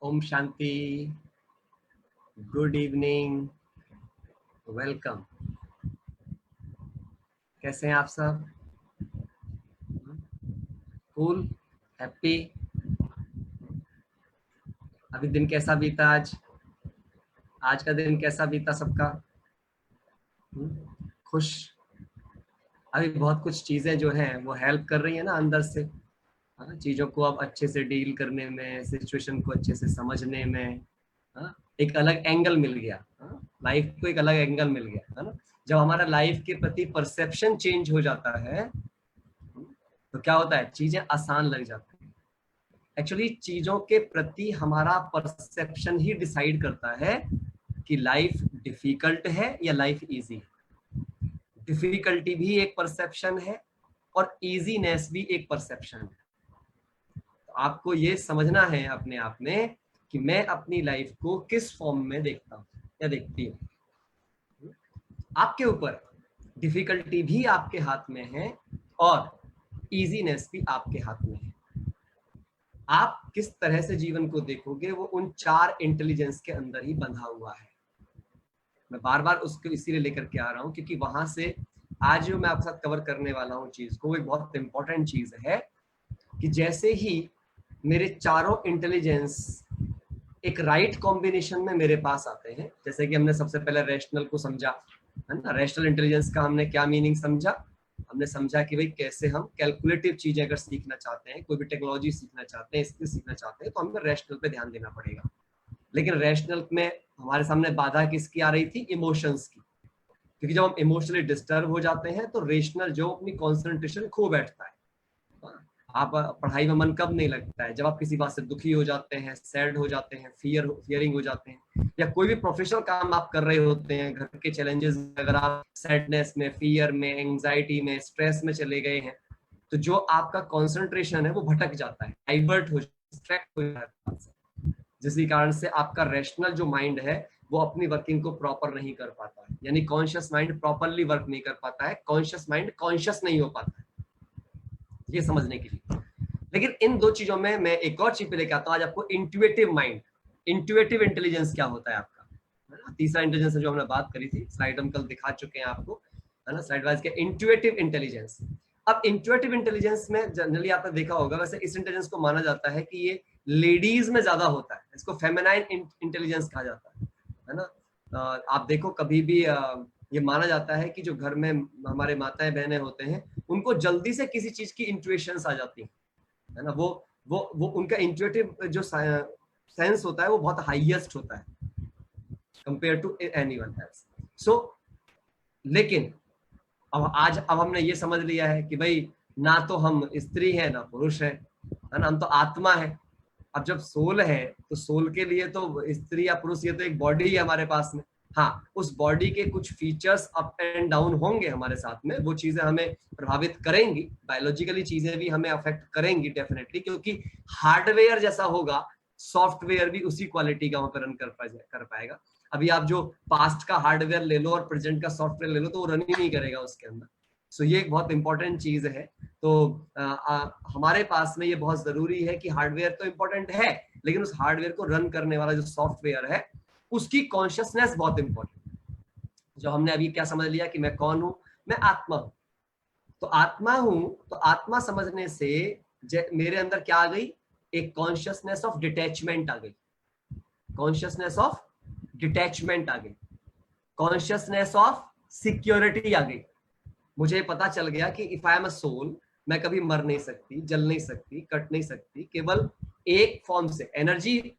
ओम Shanti. Good evening. Welcome. कैसे हैं आप सब? Cool, happy. अभी दिन कैसा बीता? आज का दिन कैसा बीता सबका? खुश? अभी बहुत कुछ चीजें जो हैं वो हेल्प कर रही है ना अंदर से। हाँ, चीजों को अब अच्छे से डील करने में, सिचुएशन को अच्छे से समझने में। हाँ, एक अलग एंगल मिल गया। हाँ, लाइफ को एक अलग एंगल मिल गया है ना। जब हमारा लाइफ के प्रति परसेप्शन चेंज हो जाता है तो क्या होता है, चीजें आसान लग जाती हैं। एक्चुअली चीजों के प्रति हमारा परसेप्शन ही डिसाइड करता है कि लाइफ डिफिकल्ट है या लाइफ इजी है। डिफिकल्टी भी एक परसेप्शन है और इजीनेस भी एक परसेप्शन है। तो आपको ये समझना है अपने आप में कि मैं अपनी लाइफ को किस फॉर्म में देखता हूँ या देखती हूँ। आपके ऊपर डिफिकल्टी भी आपके हाथ में है और इजीनेस भी आपके हाथ में है। आप किस तरह से जीवन को देखोगे वो उन 4 इंटेलिजेंस के अंदर ही बंधा हुआ है। मैं बार बार उसको इसीलिए लेकर के आ रहा हूँ क्योंकि वहां से आज जो मैं आपके साथ कवर करने वाला हूँ चीज को, वो एक बहुत इंपॉर्टेंट चीज है कि जैसे ही मेरे चारों इंटेलिजेंस एक राइट कॉम्बिनेशन में मेरे पास आते हैं, जैसे कि हमने सबसे पहले रैशनल को समझा, है ना। रैशनल इंटेलिजेंस का हमने क्या मीनिंग समझा? हमने समझा कि भाई कैसे हम कैलकुलेटिव चीजें अगर सीखना चाहते हैं, कोई भी टेक्नोलॉजी सीखना चाहते हैं, स्किल सीखना चाहते हैं, तो हमें रैशनल पे ध्यान देना पड़ेगा। लेकिन रैशनल में हमारे सामने बाधा किसकी आ रही थी? इमोशंस की। क्योंकि जब हम इमोशनली डिस्टर्ब हो जाते हैं तो रेशनल जो अपनी कॉन्सेंट्रेशन खो बैठता है। आप पढ़ाई में मन कब नहीं लगता है? जब आप किसी बात से दुखी हो जाते हैं, सैड हो जाते हैं, फियरिंग हो जाते हैं, या कोई भी प्रोफेशनल काम आप कर रहे होते हैं, घर के चैलेंजेस, अगर आप सैडनेस में, फियर में, एंजाइटी में, स्ट्रेस में चले गए हैं, तो जो आपका कंसंट्रेशन है वो भटक जाता है, डाइवर्ट हो, डिस्ट्रैक्ट हो जाता है, जिसके कारण से आपका रैशनल जो माइंड है वो अपनी वर्किंग को प्रॉपर नहीं कर पाता है। यानी कॉन्शियस माइंड प्रॉपरली वर्क नहीं कर पाता है, कॉन्शियस माइंड कॉन्शियस नहीं हो पाता है, ये समझने के लिए। लेकिन इन दो चीजों में मैं एक और चीज पे लेके आता हूँ आज आपको, इंट्यूटिव माइंड। इंट्यूटिव इंटेलिजेंस क्या होता है आपका, है ना। तीसरा इंटेलिजेंस जो हमने बात करी थी, स्लाइड हम कल दिखा चुके हैं आपको, है ना, स्लाइड वाइज के। Intuitive intelligence. अब इंट्यूटिव इंटेलिजेंस में जनरली आपने देखा होगा, वैसे इस इंटेलिजेंस को माना जाता है कि ये लेडीज में ज्यादा होता है, इसको फेमिनाइन इंटेलिजेंस कहा जाता है ना। आप देखो कभी भी ये माना जाता है कि जो घर में हमारे माताएं बहनें होते हैं उनको जल्दी से किसी चीज की इंट्यूशंस आ जाती है ना। वो उनका इंट्यूटिव जो सेंस होता है वो बहुत हाईएस्ट होता है कंपेयर टू एनीवन एल्स। सो लेकिन अब हमने ये समझ लिया है कि भाई ना तो हम स्त्री है ना पुरुष है ना, हम तो आत्मा है। अब जब सोल है तो सोल के लिए तो स्त्री या पुरुष ये तो एक बॉडी है हमारे पास में। हाँ, उस बॉडी के कुछ फीचर्स अप एंड डाउन होंगे हमारे साथ में, वो चीजें हमें प्रभावित करेंगी, बायोलॉजिकली चीजें भी हमें अफेक्ट करेंगी डेफिनेटली, क्योंकि हार्डवेयर जैसा होगा सॉफ्टवेयर भी उसी क्वालिटी का वहां पर रन कर पाएगा। अभी आप जो पास्ट का हार्डवेयर ले लो और प्रेजेंट का सॉफ्टवेयर ले लो तो वो रन ही नहीं करेगा उसके अंदर। सो ये एक बहुत इंपॉर्टेंट चीज है। तो हमारे पास में ये बहुत जरूरी है कि हार्डवेयर तो इंपॉर्टेंट है, लेकिन उस हार्डवेयर को रन करने वाला जो सॉफ्टवेयर है उसकी कॉन्शियसनेस बहुत इंपॉर्टेंट है। जो हमने अभी क्या समझ लिया कि मैं कौन हूं? मैं आत्मा हूं। तो आत्मा हूं, तो आत्मा समझने से मेरे अंदर क्या आ गई? एक कॉन्शियसनेस ऑफ डिटैचमेंट आ गई। कॉन्शियसनेस ऑफ डिटैचमेंट आ गई। कॉन्शियसनेस ऑफ सिक्योरिटी आ गई। मुझे पता चल गया कि if I am a soul, मैं कभी मर नहीं सकती, जल नहीं सकती, कट नहीं सकती, केवल एक फॉर्म से एनर्जी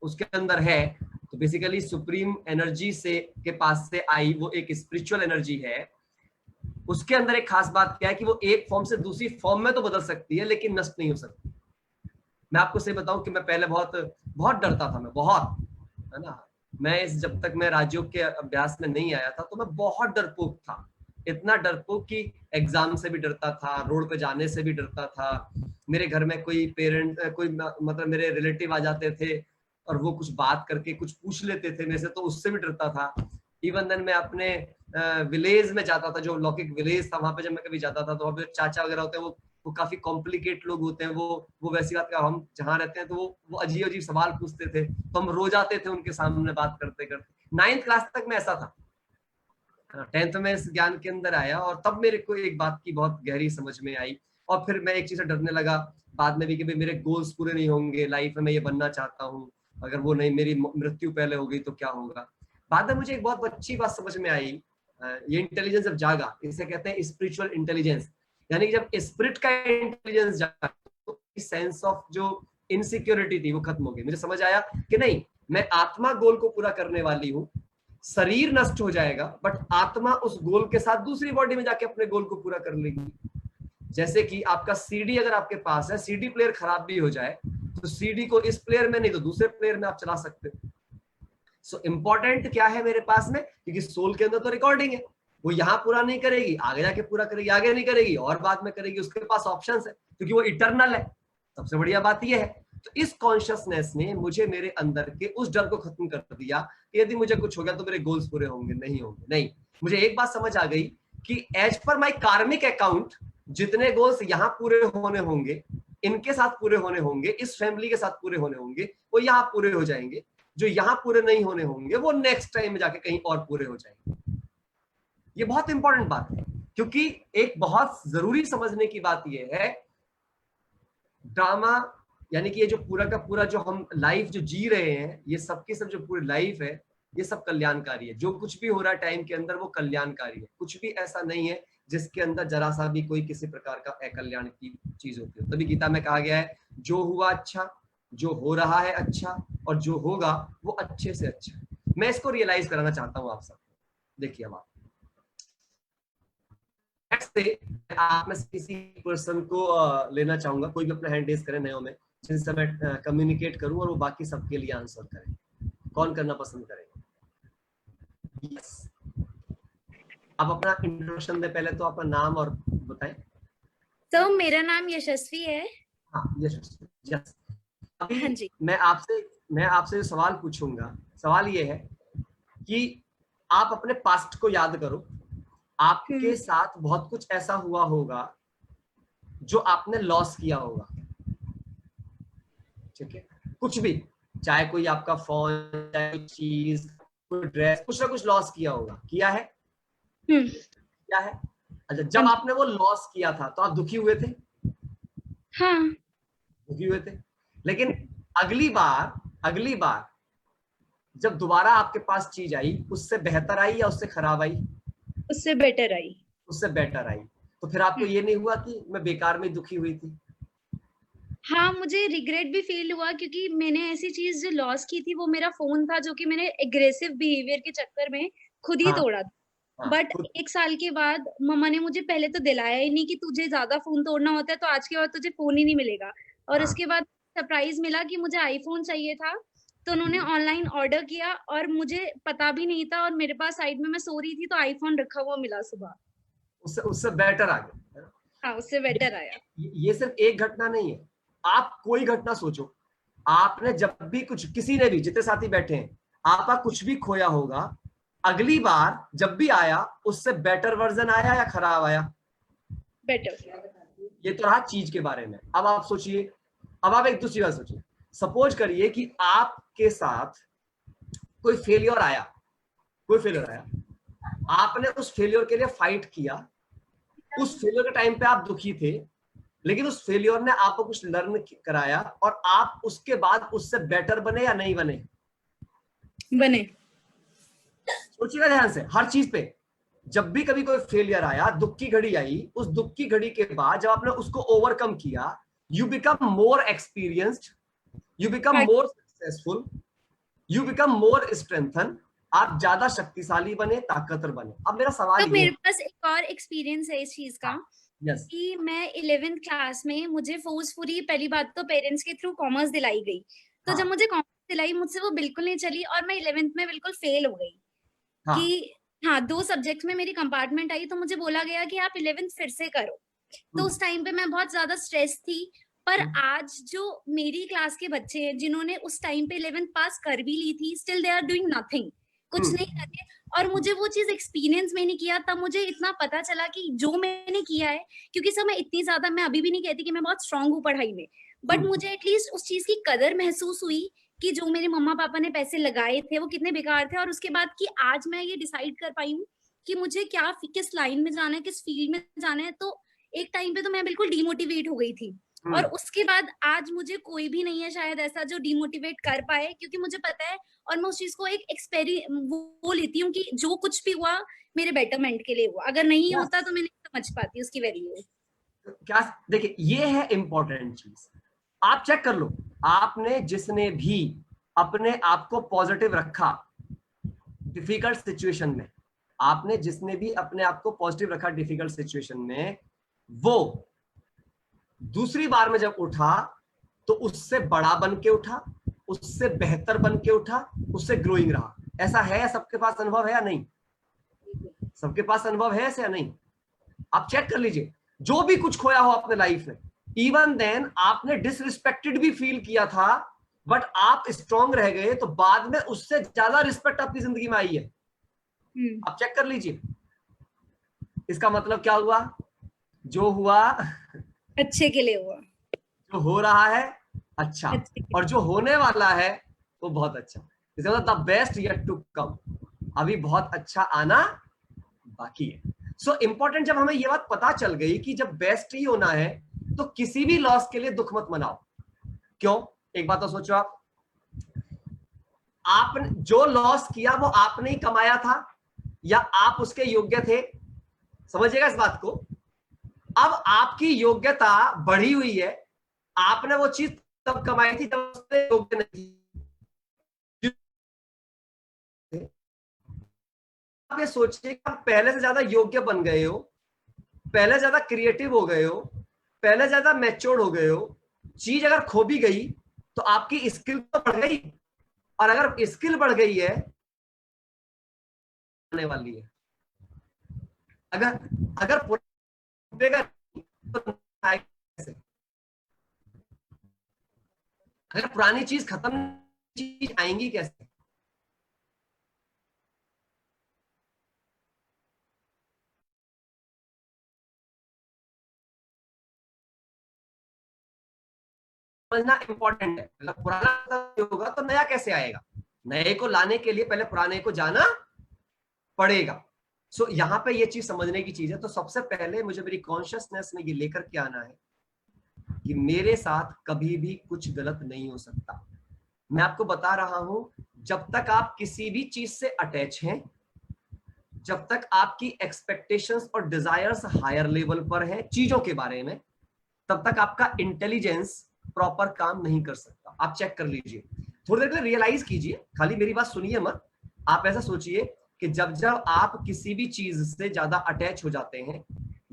उसके अंदर है। तो बेसिकली सुप्रीम एनर्जी से के पास से आई वो एक स्पिरिचुअल एनर्जी है। उसके अंदर एक खास बात क्या है कि वो एक फॉर्म से दूसरी फॉर्म में तो बदल सकती है लेकिन नष्ट नहीं हो सकती। मैं आपको सही बताऊं कि मैं पहले बहुत बहुत डरता था, मैं बहुत, है ना। जब तक मैं राजयोग के अभ्यास में नहीं आया था तो मैं बहुत डरपोक था। इतना डरपोक कि एग्जाम से भी डरता था, रोड पे जाने से भी डरता था। मेरे घर में कोई मतलब मेरे रिलेटिव आ जाते थे और वो कुछ बात करके कुछ पूछ लेते थे मेरे से, तो उससे भी डरता था। इवन देन मैं अपने विलेज में जाता था, जो लौकिक विलेज था, वहां पे जब मैं कभी जाता था तो वहां पे चाचा वगैरह होते हैं, वो वो काफी कॉम्प्लिकेट लोग होते हैं, वो वैसी बात का, हम जहाँ रहते हैं तो वो अजीब अजीब सवाल पूछते थे, तो हम रो जाते थे उनके सामने बात करते करते। 9th क्लास तक में ऐसा था। 10th में इस ज्ञान के अंदर आया और तब मेरे को एक बात की बहुत गहरी समझ में आई, और फिर मैं एक चीज से डरने लगा बाद में भी कि भाई मेरे गोल्स पूरे नहीं होंगे लाइफ में, मैं ये बनना चाहता हूँ, अगर वो नहीं, मेरी मृत्यु पहले हो गई तो क्या होगा। बाद में मुझे एक बहुत अच्छी बात समझ में आई, ये इंटेलिजेंस जब जागा, इसे कहते हैं स्पिरिचुअल इंटेलिजेंस, यानी कि जब स्पिरिट का इंटेलिजेंस जागा तो सेंस ऑफ जो इनसिक्योरिटी थी वो खत्म हो गई। मुझे समझ आया कि नहीं, मैं आत्मा गोल को पूरा करने वाली हूँ, शरीर नष्ट हो जाएगा बट आत्मा उस गोल के साथ दूसरी बॉडी में जाके अपने गोल को पूरा कर लेगी। जैसे कि आपका सीडी अगर आपके पास है, सीडी प्लेयर खराब भी हो जाए तो सीडी को इस प्लेयर में नहीं तो दूसरे प्लेयर में आप चला सकते हो। सो इम्पोर्टेंट क्या है मेरे पास में, क्योंकि सोल के अंदर तो रिकॉर्डिंग है, वो यहाँ पूरा नहीं करेगी, आगे जाके पूरा करेगी, आगे नहीं करेगी और बाद में करेगी, उसके पास ऑप्शंस है क्योंकि वो इटर्नल है। सबसे बढ़िया बात यह है। तो इस कॉन्शियसनेस ने मुझे मेरे अंदर के उस डर को खत्म कर दिया कि यदि मुझे कुछ हो गया तो मेरे गोल्स पूरे होंगे, नहीं होंगे। नहीं, मुझे एक बात समझ आ गई कि एज पर माई कार्मिक अकाउंट जितने गोल्स यहाँ पूरे होने होंगे, इनके साथ पूरे होने होंगे, इस फैमिली के साथ पूरे होने होंगे, वो यहाँ पूरे हो जाएंगे। जो यहाँ पूरे नहीं होने होंगे वो नेक्स्ट टाइम में जाके कहीं और पूरे हो जाएंगे। ये बहुत इंपॉर्टेंट बात है, क्योंकि एक बहुत जरूरी समझने की बात यह है, ड्रामा यानी कि ये जो पूरा का पूरा जो हम लाइफ जो जी रहे हैं, ये सबकी सब जो पूरी लाइफ है, ये सब कल्याणकारी है। जो कुछ भी हो रहा है टाइम के अंदर वो कल्याणकारी है, कुछ भी ऐसा नहीं है जिसके अंदर जरा सा भी कोई किसी प्रकार का अकल्याण की चीज होती है। तभी गीता में कहा गया है, जो हुआ अच्छा, जो हो रहा है अच्छा, और जो होगा वो अच्छे से अच्छा। मैं इसको रियलाइज कराना चाहता हूँ आप सब। देखिए अब आप में से किसी पर्सन को लेना चाहूंगा, कोई भी अपना हैंड रेज करे नयों में, जिनसे मैं कम्युनिकेट करूं और वो बाकी सबके लिए आंसर करें। कौन करना पसंद करेंगे? यस, आप अपना इंट्रोडक्शन दे पहले, तो अपना नाम और बताएं। तो मेरा नाम यशस्वी है। हाँ यशस्वी, यस। अभी हाँ जी। मैं आपसे जो सवाल पूछूंगा, सवाल ये है कि आप अपने पास्ट को याद करो। आपके साथ बहुत कुछ ऐसा हुआ होगा जो आपने लॉस किया होगा, ठीक है? कुछ भी, चाहे कोई आपका फोन, चाहे कोई चीज, कोई ड्रेस, कुछ ना कुछ लॉस किया होगा। किया है? क्या है? अच्छा, जब आपने वो लॉस किया था तो आप दुखी हुए थे? हाँ, दुखी हुए थे। लेकिन अगली बार जब दोबारा आपके पास चीज आई, उससे बेहतर आई या उससे खराब आई? उससे बेटर आई। उससे बेटर आई। तो फिर आपको ये नहीं हुआ कि मैं बेकार में दुखी हुई थी? हाँ, मुझे रिग्रेट भी फील हुआ क्योंकि मैंने ऐसी चीज जो लॉस की थी वो मेरा फोन था, जो कि मैंने एग्रेसिव बिहेवियर के चक्कर में खुद ही तोड़ा था। बट 1 साल के बाद मम्मा ने मुझे पहले तो दिलाया ही नहीं कि तुझे ज्यादा फोन तोड़ना होता है तो आज के बाद तुझे फोन ही नहीं मिलेगा। और उसके बाद सरप्राइज मिला कि मुझे आईफोन चाहिए था, तो उन्होंने ऑनलाइन ऑर्डर किया और मुझे पता भी नहीं था, और मेरे पास साइड में मैं सो रही थी तो आईफोन रखा हुआ मिला सुबह। उससे बेटर आ गया। हाँ, उससे बेटर आया। ये सिर्फ एक घटना नहीं है, आप कोई घटना सोचो। आपने जब भी कुछ, किसी ने भी, जितने साथी बैठे हैं, आपका कुछ भी खोया होगा, अगली बार जब भी आया उससे बेटर वर्जन आया या खराब आया? बेटर। ये तो रहा चीज के बारे में। अब आप सोचिए, अब आप एक दूसरी बात सोचिए। सपोज करिए कि आपके साथ कोई फेलियर आया, आपने उस फेलियर के लिए फाइट किया, उस फेलियर के टाइम पे आप दुखी थे, लेकिन उस फेलियर ने आपको कुछ लर्न कराया और आप उसके बाद उससे बेटर बने या नहीं बने? बने। सोचिएगा ध्यान से हर चीज पे। जब भी कभी कोई फेलियर आया, दुख की घड़ी आई, उस दुख की घड़ी के बाद जब आपने उसको ओवरकम किया, you become more experienced, you become more successful, you become more strengthen. आप ज्यादा शक्तिशाली बने, ताकतवर बने। अब मेरा सवाल तो मेरे पास एक और एक्सपीरियंस है इस चीज का। yes. कि मैं 11th क्लास में, मुझे फोर्सफुली पहली बात तो पेरेंट्स के थ्रू कॉमर्स दिलाई गई। तो जब मुझे कॉमर्स दिलाई, मुझसे वो बिल्कुल नहीं चली और मैं 11th में बिल्कुल फेल हो गई। कि 2 सब्जेक्ट्स में मेरी कंपार्टमेंट आई, तो मुझे बोला गया कि आप 11th फिर से करो। तो उस टाइम पे मैं बहुत ज्यादा स्ट्रेस थी। पर आज जो मेरी क्लास के बच्चे हैं जिन्होंने उस टाइम पे 11th पास कर भी ली थी, still they are doing nothing. कुछ नहीं करते। और मुझे वो चीज एक्सपीरियंस मैंने किया, तब मुझे इतना पता चला कि जो मैंने किया है, क्योंकि सर मैं इतनी ज्यादा, मैं अभी भी नहीं कहती कि मैं बहुत स्ट्रांग हूँ पढ़ाई में, बट मुझे एटलीस्ट उस चीज की कदर महसूस हुई कि जो मेरे मम्मा पापा ने पैसे लगाए थे वो कितने बेकार थे, और उसके बाद कि आज मैं ये डिसाइड कर पाई हूँ कि मुझे क्या, किस लाइन में जाना है, किस फील्ड में जाना है। तो एक टाइम पे तो मैं बिल्कुल डिमोटिवेट हो गई थी, और उसके बाद आज मुझे कोई भी नहीं है शायद ऐसा जो डिमोटिवेट कर पाए, क्योंकि मुझे पता है, और मैं उस चीज को एक वो लेती हूँ कि जो कुछ भी हुआ मेरे बेटरमेंट के लिए हुआ, अगर नहीं होता तो मैं नहीं समझ पाती उसकी वैल्यू। क्या, देखिए ये है इंपॉर्टेंट चीज। आप चेक कर लो, आपने जिसने भी अपने आप को पॉजिटिव रखा डिफिकल्ट सिचुएशन में, आपने जिसने भी अपने आप को पॉजिटिव रखा डिफिकल्ट सिचुएशन में, वो दूसरी बार में जब उठा तो उससे बड़ा बन के उठा, उससे बेहतर बन के उठा, उससे ग्रोइंग रहा। ऐसा है, सबके पास अनुभव है या नहीं? सबके पास अनुभव है ऐसे या नहीं? आप चेक कर लीजिए, जो भी कुछ खोया हो अपने लाइफ में, इवन देन आपने डिसरिस्पेक्टेड भी फील किया था, बट आप स्ट्रांग रह गए, तो बाद में उससे ज्यादा रिस्पेक्ट आपकी जिंदगी में आई है। आप चेक कर लीजिए, इसका मतलब क्या हुआ? जो हुआ अच्छे के लिए हुआ, जो हो रहा है अच्छा, और जो होने वाला है वो बहुत अच्छा। इसका मतलब the best yet to come, अभी बहुत अच्छा आना बाकी है। सो इंपॉर्टेंट, जब हमें ये बात पता चल गई कि जब बेस्ट ही होना है, तो किसी भी लॉस के लिए दुख मत मनाओ। क्यों? एक बात तो सोचो, आपने जो लॉस किया वो आपने ही कमाया था या आप उसके योग्य थे? समझिएगा इस बात को। अब आपकी योग्यता बढ़ी हुई है, आपने वो चीज तब कमाई थी जब उसने योग्य नहीं। आप ये सोचिए कि आप पहले से ज्यादा योग्य बन गए हो, पहले ज्यादा क्रिएटिव हो गए हो, पहले ज्यादा मैच्योर हो गए हो। चीज अगर खो भी गई तो आपकी स्किल तो बढ़ गई, और अगर स्किल बढ़ गई है आने वाली है। अगर अगर तो कैसे? अगर पुरानी चीज खत्म, चीज आएंगी कैसे? समझना इंपॉर्टेंट है। मतलब पुराना होगा तो नया कैसे आएगा? नए को लाने के लिए पहले पुराने को जाना पड़ेगा। सो यहाँ पे ये चीज समझने की चीज है। तो सबसे पहले मुझे मेरी कॉन्शियसनेस में ये लेकर के आना है कि मेरे साथ कभी भी कुछ गलत नहीं हो सकता। मैं आपको बता रहा हूं, जब तक आप किसी भी चीज से अटैच हैं, जब तक आपकी एक्सपेक्टेशंस और डिजायर्स हायर लेवल पर हैं चीजों के बारे में, तब तक आपका इंटेलिजेंस प्रॉपर काम नहीं कर सकता। आप चेक कर लीजिए, थोड़ी देर के लिए रियलाइज कीजिए, खाली मेरी बात सुनिए मत। आप ऐसा सोचिए कि जब जब आप किसी भी चीज से ज्यादा अटैच हो जाते हैं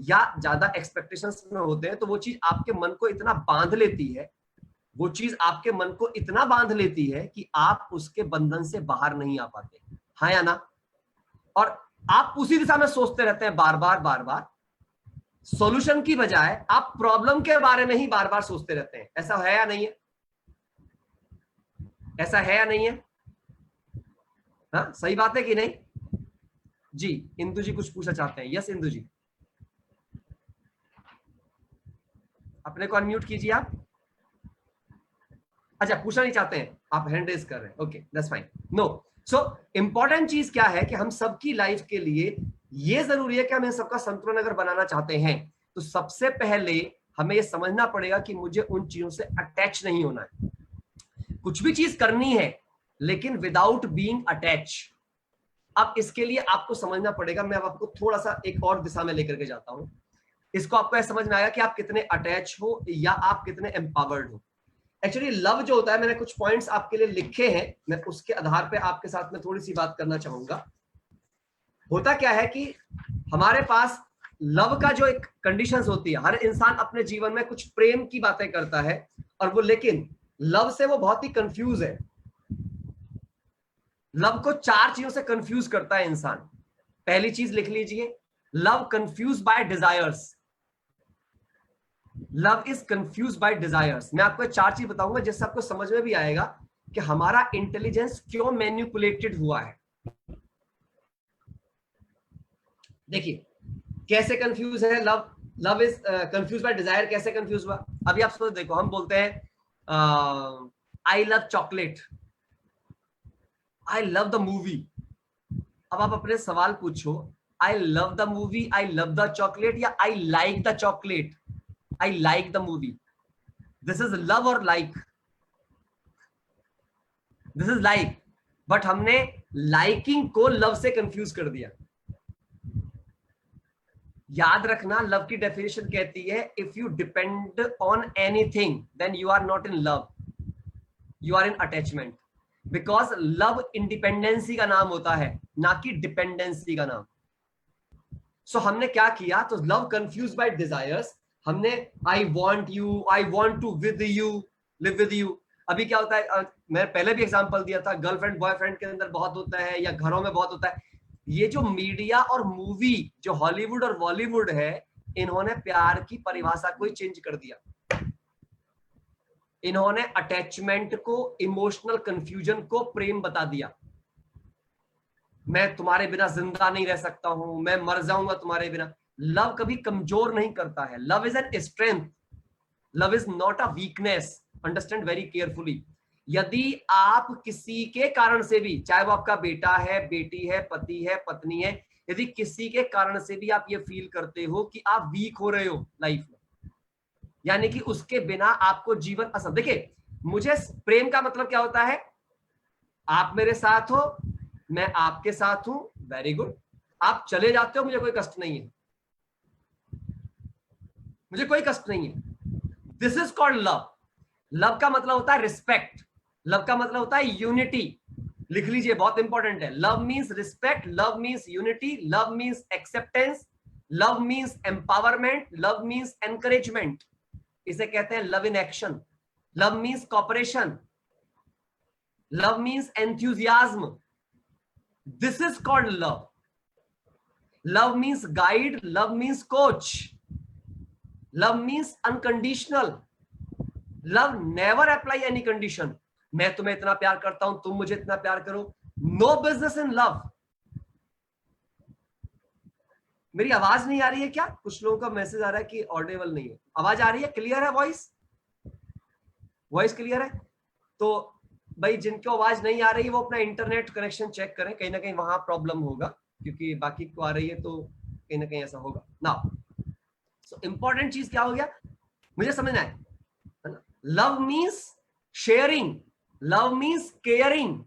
या ज्यादा एक्सपेक्टेशंस में होते हैं, तो वो चीज आपके मन को इतना बांध लेती है, वो चीज आपके मन को इतना बांध लेती है कि आप उसके बंधन से बाहर नहीं आ पाते। हाँ या ना? और आप उसी दिशा में सोचते रहते हैं बार बार बार बार, सॉल्यूशन की बजाय आप प्रॉब्लम के बारे में ही बार बार सोचते रहते हैं। ऐसा है या नहीं है? ऐसा है या नहीं है? हाँ, सही बात है कि नहीं जी? इंदु जी कुछ पूछना चाहते हैं? यस इंदु जी, अपने को अनम्यूट कीजिए आप। अच्छा, पूछना नहीं चाहते हैं आप, हैंड रेज कर रहे हैं, okay that's fine. No, so important चीज क्या है कि हम सबकी लाइफ के लिए ये जरूरी है कि हम इन सबका संतुलन अगर बनाना चाहते हैं, तो सबसे पहले हमें ये समझना पड़ेगा कि मुझे उन चीजों से अटैच नहीं होना है। कुछ भी चीज करनी है लेकिन विदाउट बीइंग अटैच। अब इसके लिए आपको समझना पड़ेगा, मैं अब आपको थोड़ा सा एक और दिशा में लेकर के जाता हूं। इसको आपको ऐसा समझ में आएगा कि आप कितने अटैच हो या आप कितने एम्पावर्ड हो। एक्चुअली लव जो होता है, मैंने कुछ पॉइंट्स आपके लिए लिखे हैं, मैं उसके आधार पे आपके साथ में थोड़ी सी बात करना चाहूंगा। होता क्या है कि हमारे पास लव का जो एक कंडीशंस होती है, हर इंसान अपने जीवन में कुछ प्रेम की बातें करता है, और वो लेकिन लव से वो बहुत ही कंफ्यूज है। लव को चार चीजों से कंफ्यूज करता है इंसान। पहली चीज लिख लीजिए, love confuse by desires. Love is confuse by desires. मैं आपको चार चीज बताऊंगा जिससे आपको समझ में भी आएगा कि हमारा इंटेलिजेंस क्यों मैन्युपुलेटेड हुआ है। देखिए कैसे कंफ्यूज है love, love is confuse by desire. कैसे कंफ्यूज हुआ? अभी आप सोच देखो, हम बोलते हैं I love chocolate, I love the movie. अब आप अपने सवाल पूछो, I love the movie, I love the chocolate, या I like the chocolate, I like the movie. This is love और like? This is like, but हमने liking को love से कंफ्यूज कर दिया। याद रखना, लव की डेफिनेशन कहती है if you depend on anything then you are not in love, you are in attachment. Because love independency का नाम होता है, ना कि डिपेंडेंसी का नाम। सो हमने क्या किया, तो लव कंफ्यूज बाय डिजायर्स, हमने I want you, I want to with you, live with you. अभी क्या होता है, मैं पहले भी एग्जांपल दिया था, गर्लफ्रेंड बॉयफ्रेंड के अंदर बहुत होता है, या घरों में बहुत होता है। ये जो मीडिया और मूवी, जो हॉलीवुड और बॉलीवुड है, इन्होंने प्यार की परिभाषा को ही चेंज कर दिया। इन्होंने अटैचमेंट को, इमोशनल कंफ्यूजन को प्रेम बता दिया। मैं तुम्हारे बिना जिंदा नहीं रह सकता हूं, मैं मर जाऊंगा तुम्हारे बिना। लव कभी कमजोर नहीं करता है, love is an strength, love is not a weakness. Understand very carefully. यदि आप किसी के कारण से भी, चाहे वो आपका बेटा है, बेटी है, पति है, पत्नी है, यदि किसी के कारण से भी आप ये फील करते हो कि आप वीक हो रहे हो लाइफ में, यानी कि उसके बिना आपको जीवन असंभव। देखिए, मुझे प्रेम का मतलब क्या होता है, आप मेरे साथ हो, मैं आपके साथ हूं, वेरी गुड। आप चले जाते हो, मुझे कोई कष्ट नहीं है, मुझे कोई कष्ट नहीं है। This is called love. Love का मतलब होता है रिस्पेक्ट, लव का मतलब होता है यूनिटी। लिख लीजिए, बहुत इंपॉर्टेंट है। Love means respect, love means unity, love means acceptance, love means empowerment, love means encouragement. इसे कहते हैं love in action. Love means cooperation, love means enthusiasm. This is called love. Love means guide, love means coach, love means unconditional. Love never apply any condition. मैं तुम्हें इतना प्यार करता हूं, तुम मुझे इतना प्यार करो। No business in love. मेरी आवाज नहीं आ रही है क्या? कुछ लोगों का मैसेज आ रहा है कि ऑडिबल नहीं है। आवाज आ रही है? क्लियर है वॉइस? वॉइस क्लियर है? तो भाई जिनको आवाज नहीं आ रही है वो अपना इंटरनेट कनेक्शन चेक करें, कहीं ना कहीं वहां प्रॉब्लम होगा, क्योंकि बाकी को आ रही है तो कहीं ना कहीं ऐसा होगा ना। सो इंपॉर्टेंट चीज क्या हो गया, मुझे समझना है ना। Love means sharing, love means caring,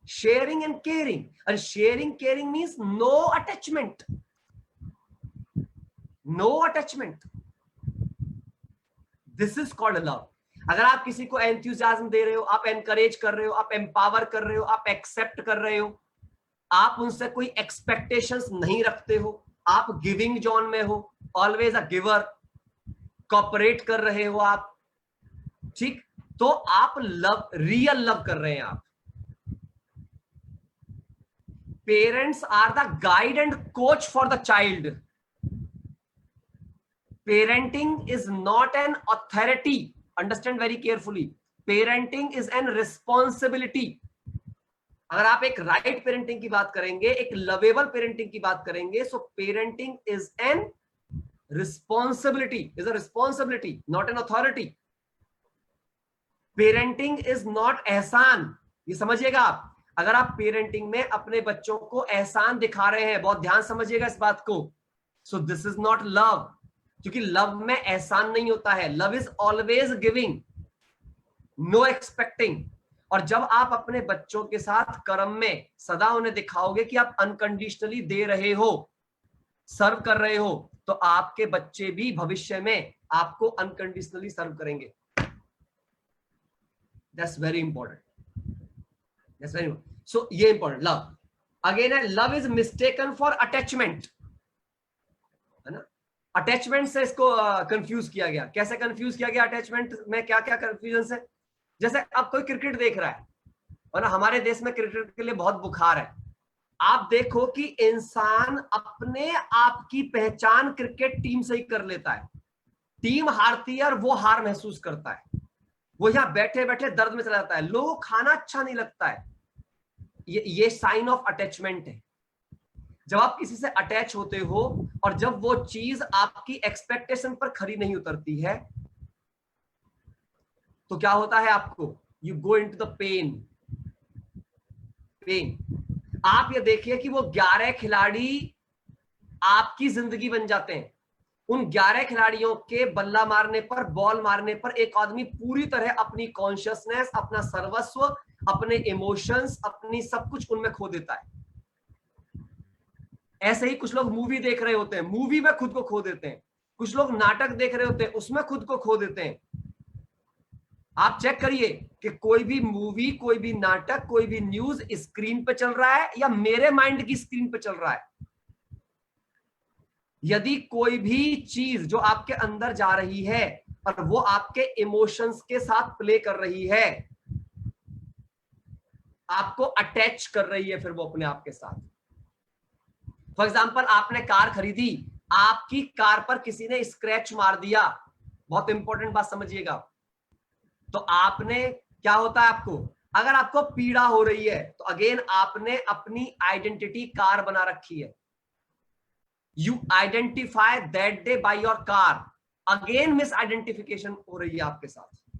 sharing and caring, and sharing caring means no attachment, no attachment. This is called love. अगर आप किसी को एंथुसियाज्म दे रहे हो, आप एनकरेज कर रहे हो, आप एम्पावर कर रहे हो, आप एक्सेप्ट कर रहे हो, आप उनसे कोई एक्सपेक्टेशंस नहीं रखते हो, आप गिविंग जोन में हो, ऑलवेज अ गिवर, कॉपरेट कर रहे हो आप, ठीक, तो आप लव, रियल लव कर रहे हैं आप। Parents are the guide and coach for the child. Parenting is not an authority. Understand very carefully. Parenting is an responsibility. अगर आप एक राइट पेरेंटिंग की बात करेंगे, एक लवेबल पेरेंटिंग की बात करेंगे, so parenting is an responsibility, is a responsibility, not an authority. Parenting is not एहसान, ये समझिएगा आप। अगर आप पेरेंटिंग में अपने बच्चों को एहसान दिखा रहे हैं, बहुत ध्यान समझिएगा इस बात को, so this is not love, क्योंकि लव में एहसान नहीं होता है। Love is always giving, no expecting. और जब आप अपने बच्चों के साथ कर्म में सदा उन्हें दिखाओगे कि आप अनकंडीशनली दे रहे हो, सर्व कर रहे हो, तो आपके बच्चे भी भविष्य में आपको अनकंडीशनली सर्व करेंगे। That's very important, that's very important. So ये इंपॉर्टेंट। लव अगेन है, love is mistaken for attachment, है ना। अटैचमेंट से इसको कंफ्यूज किया गया। कैसे कंफ्यूज किया गया अटैचमेंट में? क्या क्या कंफ्यूजन है? जैसे अब कोई क्रिकेट देख रहा है, और ना हमारे देश में क्रिकेट के लिए बहुत बुखार है। आप देखो कि इंसान अपने आप की पहचान क्रिकेट टीम से ही कर लेता है। टीम हारती है और वो हार महसूस करता है, वो यहां बैठे बैठे दर्द में चला जाता है, लोगों को खाना अच्छा नहीं लगता है। ये साइन ऑफ अटैचमेंट है। जब आप किसी से अटैच होते हो और जब वो चीज आपकी एक्सपेक्टेशन पर खरी नहीं उतरती है तो क्या होता है आपको, you go into the pain. आप ये देखिए कि वो 11 खिलाड़ी आपकी जिंदगी बन जाते हैं। उन 11 खिलाड़ियों के बल्ला मारने पर, बॉल मारने पर एक आदमी पूरी तरह अपनी कॉन्शियसनेस, अपना सर्वस्व, अपने इमोशंस, अपनी सब कुछ उनमें खो देता है। ऐसे ही कुछ लोग मूवी देख रहे होते हैं, मूवी में खुद को खो देते हैं। कुछ लोग नाटक देख रहे होते हैं, उसमें खुद को खो देते हैं। आप चेक करिए कि कोई भी मूवी, कोई भी नाटक, कोई भी न्यूज स्क्रीन पे चल रहा है या मेरे माइंड की स्क्रीन पे चल रहा है। यदि कोई भी चीज जो आपके अंदर जा रही है और वो आपके इमोशंस के साथ प्ले कर रही है, आपको अटैच कर रही है फिर वो अपने आप के साथ। फॉर एग्जाम्पल, आपने कार खरीदी, आपकी कार पर किसी ने स्क्रैच मार दिया, बहुत इंपॉर्टेंट बात समझिएगा, तो आपने, क्या होता है आपको, अगर आपको पीड़ा हो रही है तो अगेन आपने अपनी आइडेंटिटी कार बना रखी है। You identify that day by your car, again misidentification हो रही है आपके साथ,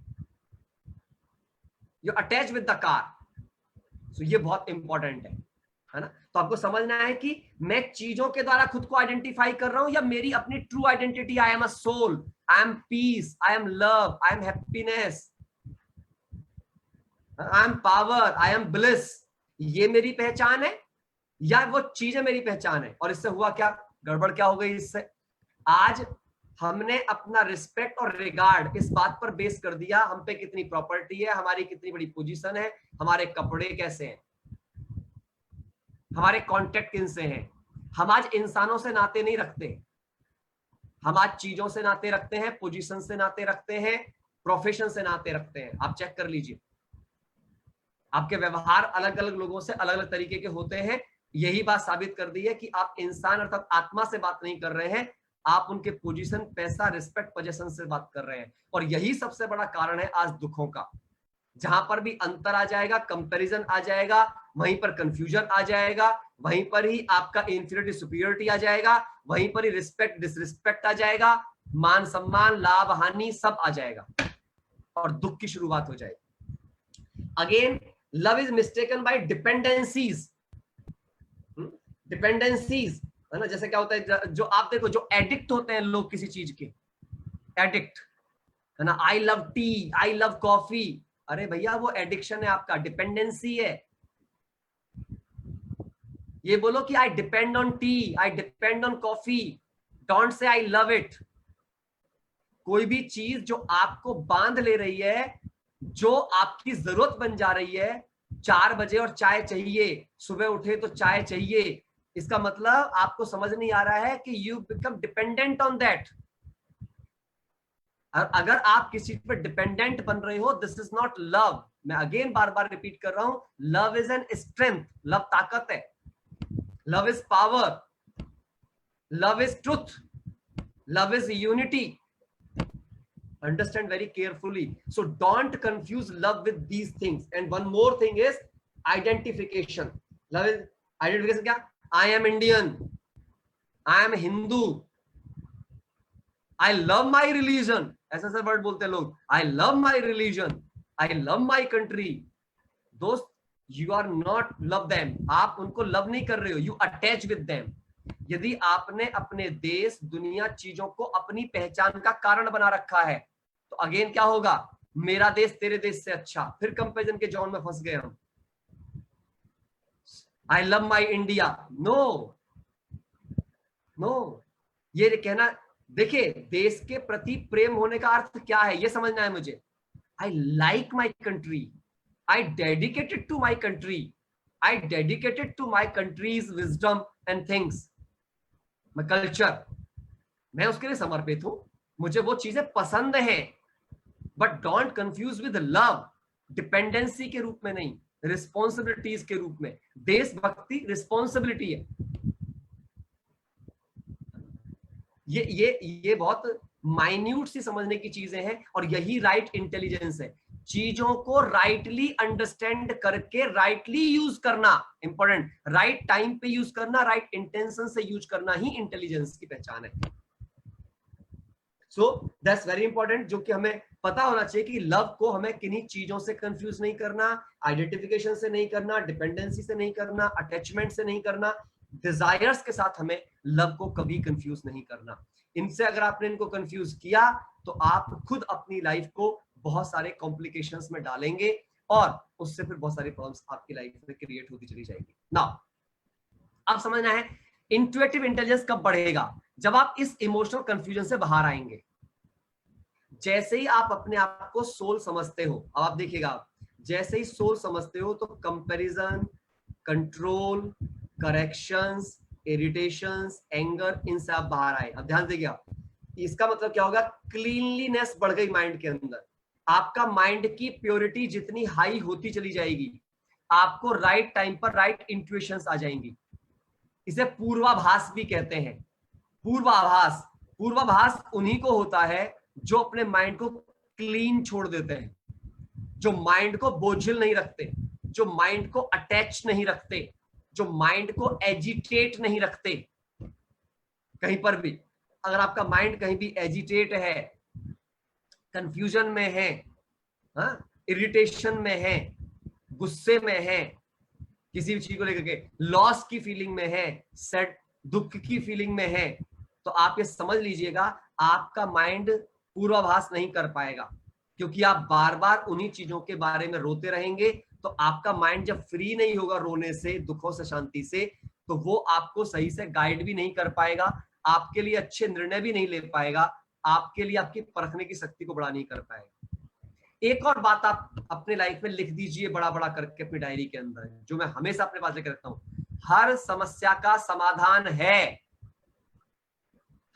you attach with the car. So ये बहुत इंपॉर्टेंट है ना। तो आपको समझना है कि मैं चीजों के द्वारा खुद को आइडेंटिफाई कर रहा हूं या मेरी अपनी true identity, I am a soul, I am peace, I am love, I am happiness, I am power, I am bliss, ये मेरी पहचान है या वो चीजें मेरी पहचान है। और इससे हुआ क्या, गड़बड़ क्या हो गई इससे, आज हमने अपना रिस्पेक्ट और रिगार्ड इस बात पर बेस कर दिया, हम पे कितनी प्रॉपर्टी है, हमारी कितनी बड़ी पोजीशन है, हमारे कपड़े कैसे हैं, हमारे कॉन्टेक्ट किनसे हैं। हम आज इंसानों से नाते नहीं रखते, हम आज चीजों से नाते रखते हैं, पोजीशन से नाते रखते हैं, प्रोफेशन से नाते रखते हैं। आप चेक कर लीजिए, आपके व्यवहार अलग अलग लोगों से अलग अलग तरीके के होते हैं। यही बात साबित कर दी है कि आप इंसान अर्थात आत्मा से बात नहीं कर रहे हैं, आप उनके पोजीशन, पैसा, रिस्पेक्ट, पोजीशन से बात कर रहे हैं। और यही सबसे बड़ा कारण है आज दुखों का। जहां पर भी अंतर आ जाएगा, कंपैरिजन आ जाएगा, वहीं पर कंफ्यूजन आ जाएगा, वहीं पर ही आपका इंफीरियरिटी सुपीरियरिटी आ जाएगा, वहीं पर ही रिस्पेक्ट डिसरिस्पेक्ट आ जाएगा, मान सम्मान, लाभ हानि सब आ जाएगा और दुख की शुरुआत हो जाएगी। Again, love is mistaken by dependencies. Dependencies है ना, जैसे क्या होता है, जो आप देखो, जो एडिक्ट होते हैं लोग किसी चीज के, एडिक्ट है ना, I love T, I love coffee, अरे भैया वो एडिक्शन है आपका, डिपेंडेंसी है। ये बोलो कि I depend on T, I depend on coffee, don't say I love it. कोई भी चीज जो आपको बांध ले रही है, जो आपकी जरूरत बन जा रही है, 4 बजे और चाय चाहिए, सुबह उठे तो चाय चाहिए, इसका मतलब आपको समझ नहीं आ रहा है कि you become dependent on that. अगर आप किसी पर डिपेंडेंट बन रहे हो, दिस इज नॉट लव। मैं अगेन बार बार रिपीट कर रहा हूं, love is an strength, love ताकत है, love is power, love is truth, love is unity. Understand very carefully. So don't confuse love with these things. And one more thing is identification. Love is identification क्या? I am Indian, I am Hindu, I love my religion. ऐसा ऐसा word बोलते हैं लोग, I love my religion, I love my country. दोस्त, you are not love them. आप उनको love नहीं कर रहे हो, you attach with them. यदि आपने अपने देश, दुनिया, चीजों को अपनी पहचान का कारण बना रखा है, तो अगेन क्या होगा, मेरा देश तेरे देश से अच्छा, फिर कंपैरिजन के जोन में फंस गए हम। I love my India, no no, ये कहना, देखिए देश के प्रति प्रेम होने का अर्थ क्या है ये समझना है मुझे। I like my country, I dedicated to my country, I dedicated to my country's wisdom and things, my culture, मैं उसके लिए समर्पित हूं, मुझे वो चीजें पसंद हैं। But don't confuse with love, dependency के रूप में नहीं, रिस्पॉन्सिबिलिटीज के रूप में। देशभक्ति रिस्पॉन्सिबिलिटी है। ये बहुत माइन्यूट सी समझने की चीजें हैं और यही राइट इंटेलिजेंस है। चीजों को राइटली अंडरस्टैंड करके राइटली यूज करना इंपॉर्टेंट, राइट टाइम पे यूज करना, राइट इंटेंशन से यूज करना ही इंटेलिजेंस की पहचान है। सो दैट्स वेरी इंपॉर्टेंट, जो कि हमें पता होना चाहिए कि लव को हमें किन्हीं चीजों से कंफ्यूज नहीं करना, आइडेंटिफिकेशन से नहीं करना, डिपेंडेंसी से नहीं करना, अटैचमेंट से नहीं करना, डिजायर्स के साथ हमें लव को कभी कंफ्यूज नहीं करना। इनसे अगर आपने इनको कंफ्यूज किया तो आप खुद अपनी लाइफ को बहुत सारे कॉम्प्लिकेशंस में डालेंगे और उससे फिर बहुत सारी प्रॉब्लम्स आपकी लाइफ में क्रिएट होती चली जाएगी। नाउ अब समझना है इंट्यूटिव इंटेलिजेंस कब बढ़ेगा, जब आप इस इमोशनल कंफ्यूजन से बाहर आएंगे। जैसे ही आप अपने आप को सोल समझते हो, अब आप देखिएगा, जैसे ही सोल समझते हो तो comparison, control, corrections, irritations, anger, इनसे आप बाहर आए। अब ध्यान देखिए, इसका मतलब क्या होगा, क्लीनलीनेस बढ़ गई माइंड के अंदर। आपका माइंड की प्योरिटी जितनी हाई होती चली जाएगी, आपको राइट टाइम पर राइट इंट्यूशंस आ जाएंगी। इसे पूर्वाभास भी कहते हैं। पूर्वाभास, पूर्वाभास उन्हीं को होता है जो अपने माइंड को क्लीन छोड़ देते हैं, जो माइंड को बोझिल नहीं रखते, जो माइंड को अटैच नहीं रखते, जो माइंड को एजिटेट नहीं रखते। कहीं पर भी अगर आपका माइंड कहीं भी एजिटेट है, कंफ्यूजन में है, इरिटेशन में है, गुस्से में है, किसी भी चीज को लेकर के लॉस की फीलिंग में है, सैड दुख की फीलिंग में है, तो आप ये समझ लीजिएगा आपका माइंड पूर्वाभास नहीं कर पाएगा, क्योंकि आप बार बार उन्हीं चीजों के बारे में रोते रहेंगे। तो आपका माइंड जब फ्री नहीं होगा रोने से, दुखों से, शांति से, तो वो आपको सही से गाइड भी नहीं कर पाएगा, आपके लिए अच्छे निर्णय भी नहीं ले पाएगा, आपके लिए आपकी परखने की शक्ति को बड़ा नहीं कर पाएगा। एक और बात आप अपने लाइफ में लिख दीजिए बड़ा बड़ा करके अपनी डायरी के अंदर, जो मैं हमेशा अपने पास लेकर रखता हूं, हर समस्या का समाधान है।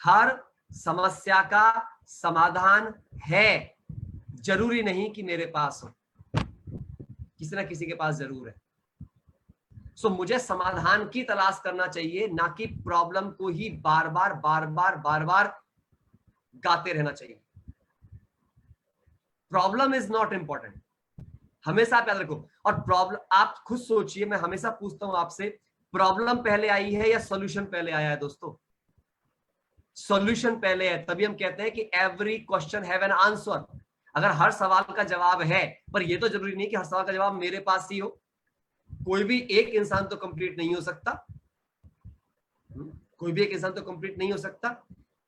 हर समस्या का समाधान है, जरूरी नहीं कि मेरे पास हो, किसी ना किसी के पास जरूर है। सो मुझे समाधान की तलाश करना चाहिए, ना कि प्रॉब्लम को ही बार बार बार बार बार बार गाते रहना चाहिए। प्रॉब्लम इज नॉट इंपॉर्टेंट, हमेशा आप याद रखो। और प्रॉब्लम आप खुद सोचिए, मैं हमेशा पूछता हूं आपसे, प्रॉब्लम पहले आई है या सॉल्यूशन पहले आया है? दोस्तों सॉल्यूशन पहले है, तभी हम कहते हैं कि every question have an answer. अगर हर सवाल का जवाब है, पर यह तो जरूरी नहीं कि हर सवाल का जवाब मेरे पास ही हो। कोई भी एक इंसान तो कंप्लीट नहीं हो सकता, कोई भी एक इंसान तो कंप्लीट नहीं हो सकता।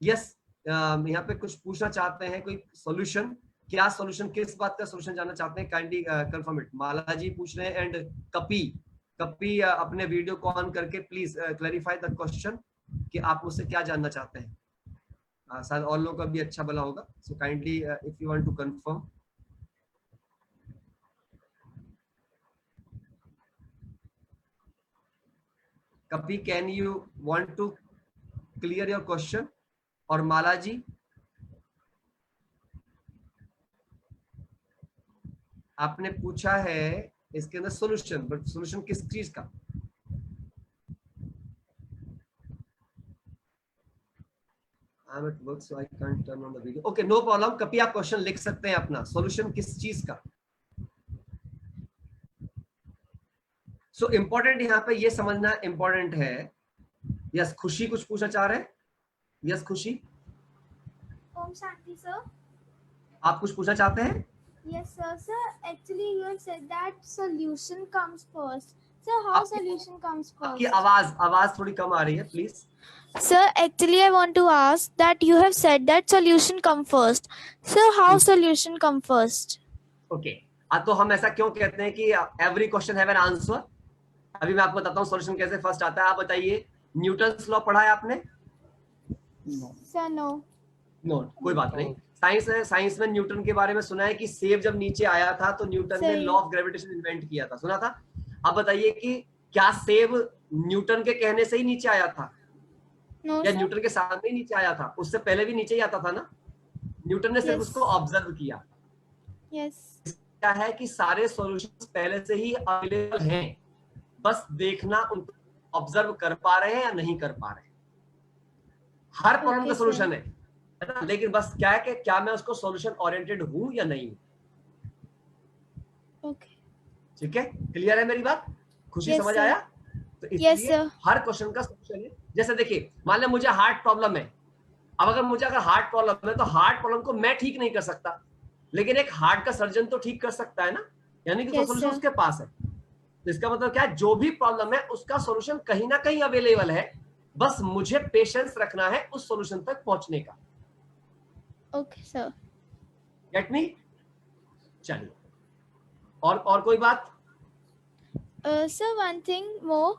यस, यहाँ पे कुछ पूछना चाहते हैं, कोई सॉल्यूशन, क्या सॉल्यूशन, किस बात का सॉल्यूशन जानना चाहते हैं? Kindly confirm it. Mala ji पूछ रहे हैं एंड कपी अपने वीडियो को ऑन करके प्लीज क्लैरिफाई द क्वेश्चन कि आप मुझसे क्या जानना चाहते हैं। शायद और लोगों का भी अच्छा भला होगा। So kindly if you want to confirm. कपी, can you want to clear your question? और माला जी, आपने पूछा है इसके अंदर सॉल्यूशन, बट सॉल्यूशन किस चीज का? I'm at work, so I can't turn on the video. Okay, no problem. कभी आप क्वेश्चन लिख सकते हैं अपना, सॉल्यूशन किस चीज का? सो इम्पोर्टेंट यहाँ पे ये समझना इम्पोर्टेंट है। यस, खुशी कुछ पूछना चाह रहे हैं? यस खुशी, ओम शांति सर, आप कुछ पूछना चाहते हैं? Yes sir. Sir, actually you have said that solution comes first. Sir, how solution comes first? आपकी आवाज थोड़ी कम आ रही है, please. Sir, actually I want to ask that you have said that solution come first. Sir, how solution come first? Okay, तो हम ऐसा क्यों कहते हैं कि every question have an answer? अभी मैं आपको बताता हूँ सॉल्यूशन कैसे फर्स्ट आता है। आप बताइए, न्यूटन्स लॉ पढ़ा है आपने? Sir, no. नो, कोई बात नहीं। साइंस है, साइंस में न्यूटन के बारे में सुना है कि सेब जब नीचे आया था तो न्यूटन ने लॉ ऑफ ग्रेविटेशन इन्वेंट किया था, सुना था? अब बताइए कि क्या सेब न्यूटन के कहने से ही नीचे आया था? No, या sir. न्यूटन के सामने ही नीचे आया था? उससे पहले भी नीचे ही आता था ना? न्यूटन ने सिर्फ उसको ऑब्जर्व किया। Yes. क्या है कि सारे सॉल्यूशंस पहले से ही अवेलेबल हैं, बस देखना उनको ऑब्जर्व कर पा रहे हैं या नहीं कर पा रहे हैं। हर प्रॉब्लम का सॉल्यूशन है ना, लेकिन बस क्या है कि क्या मैं उसको सॉल्यूशन ओरिएंटेड हूं या नहीं। Okay. ठीक है, क्लियर है मेरी बात? खुशी Yes, समझ sir. आया? तो Yes, इसलिए sir. हर क्वेश्चन का सोल्यूशन है। जैसे देखिए, मान लें मुझे हार्ट प्रॉब्लम है, अब अगर मुझे हार्ट प्रॉब्लम है तो हार्ट प्रॉब्लम को मैं ठीक नहीं कर सकता, लेकिन एक हार्ट का सर्जन तो ठीक कर सकता है ना, यानी कि Yes, सोल्यूशन sir. उसके पास है। तो इसका मतलब क्या है, जो भी प्रॉब्लम है उसका सोल्यूशन कहीं ना कहीं अवेलेबल है, बस मुझे पेशेंस रखना है उस सोल्यूशन तक पहुंचने का। Okay, sir. Get me? चलिए, और कोई बात? Sir, one thing more,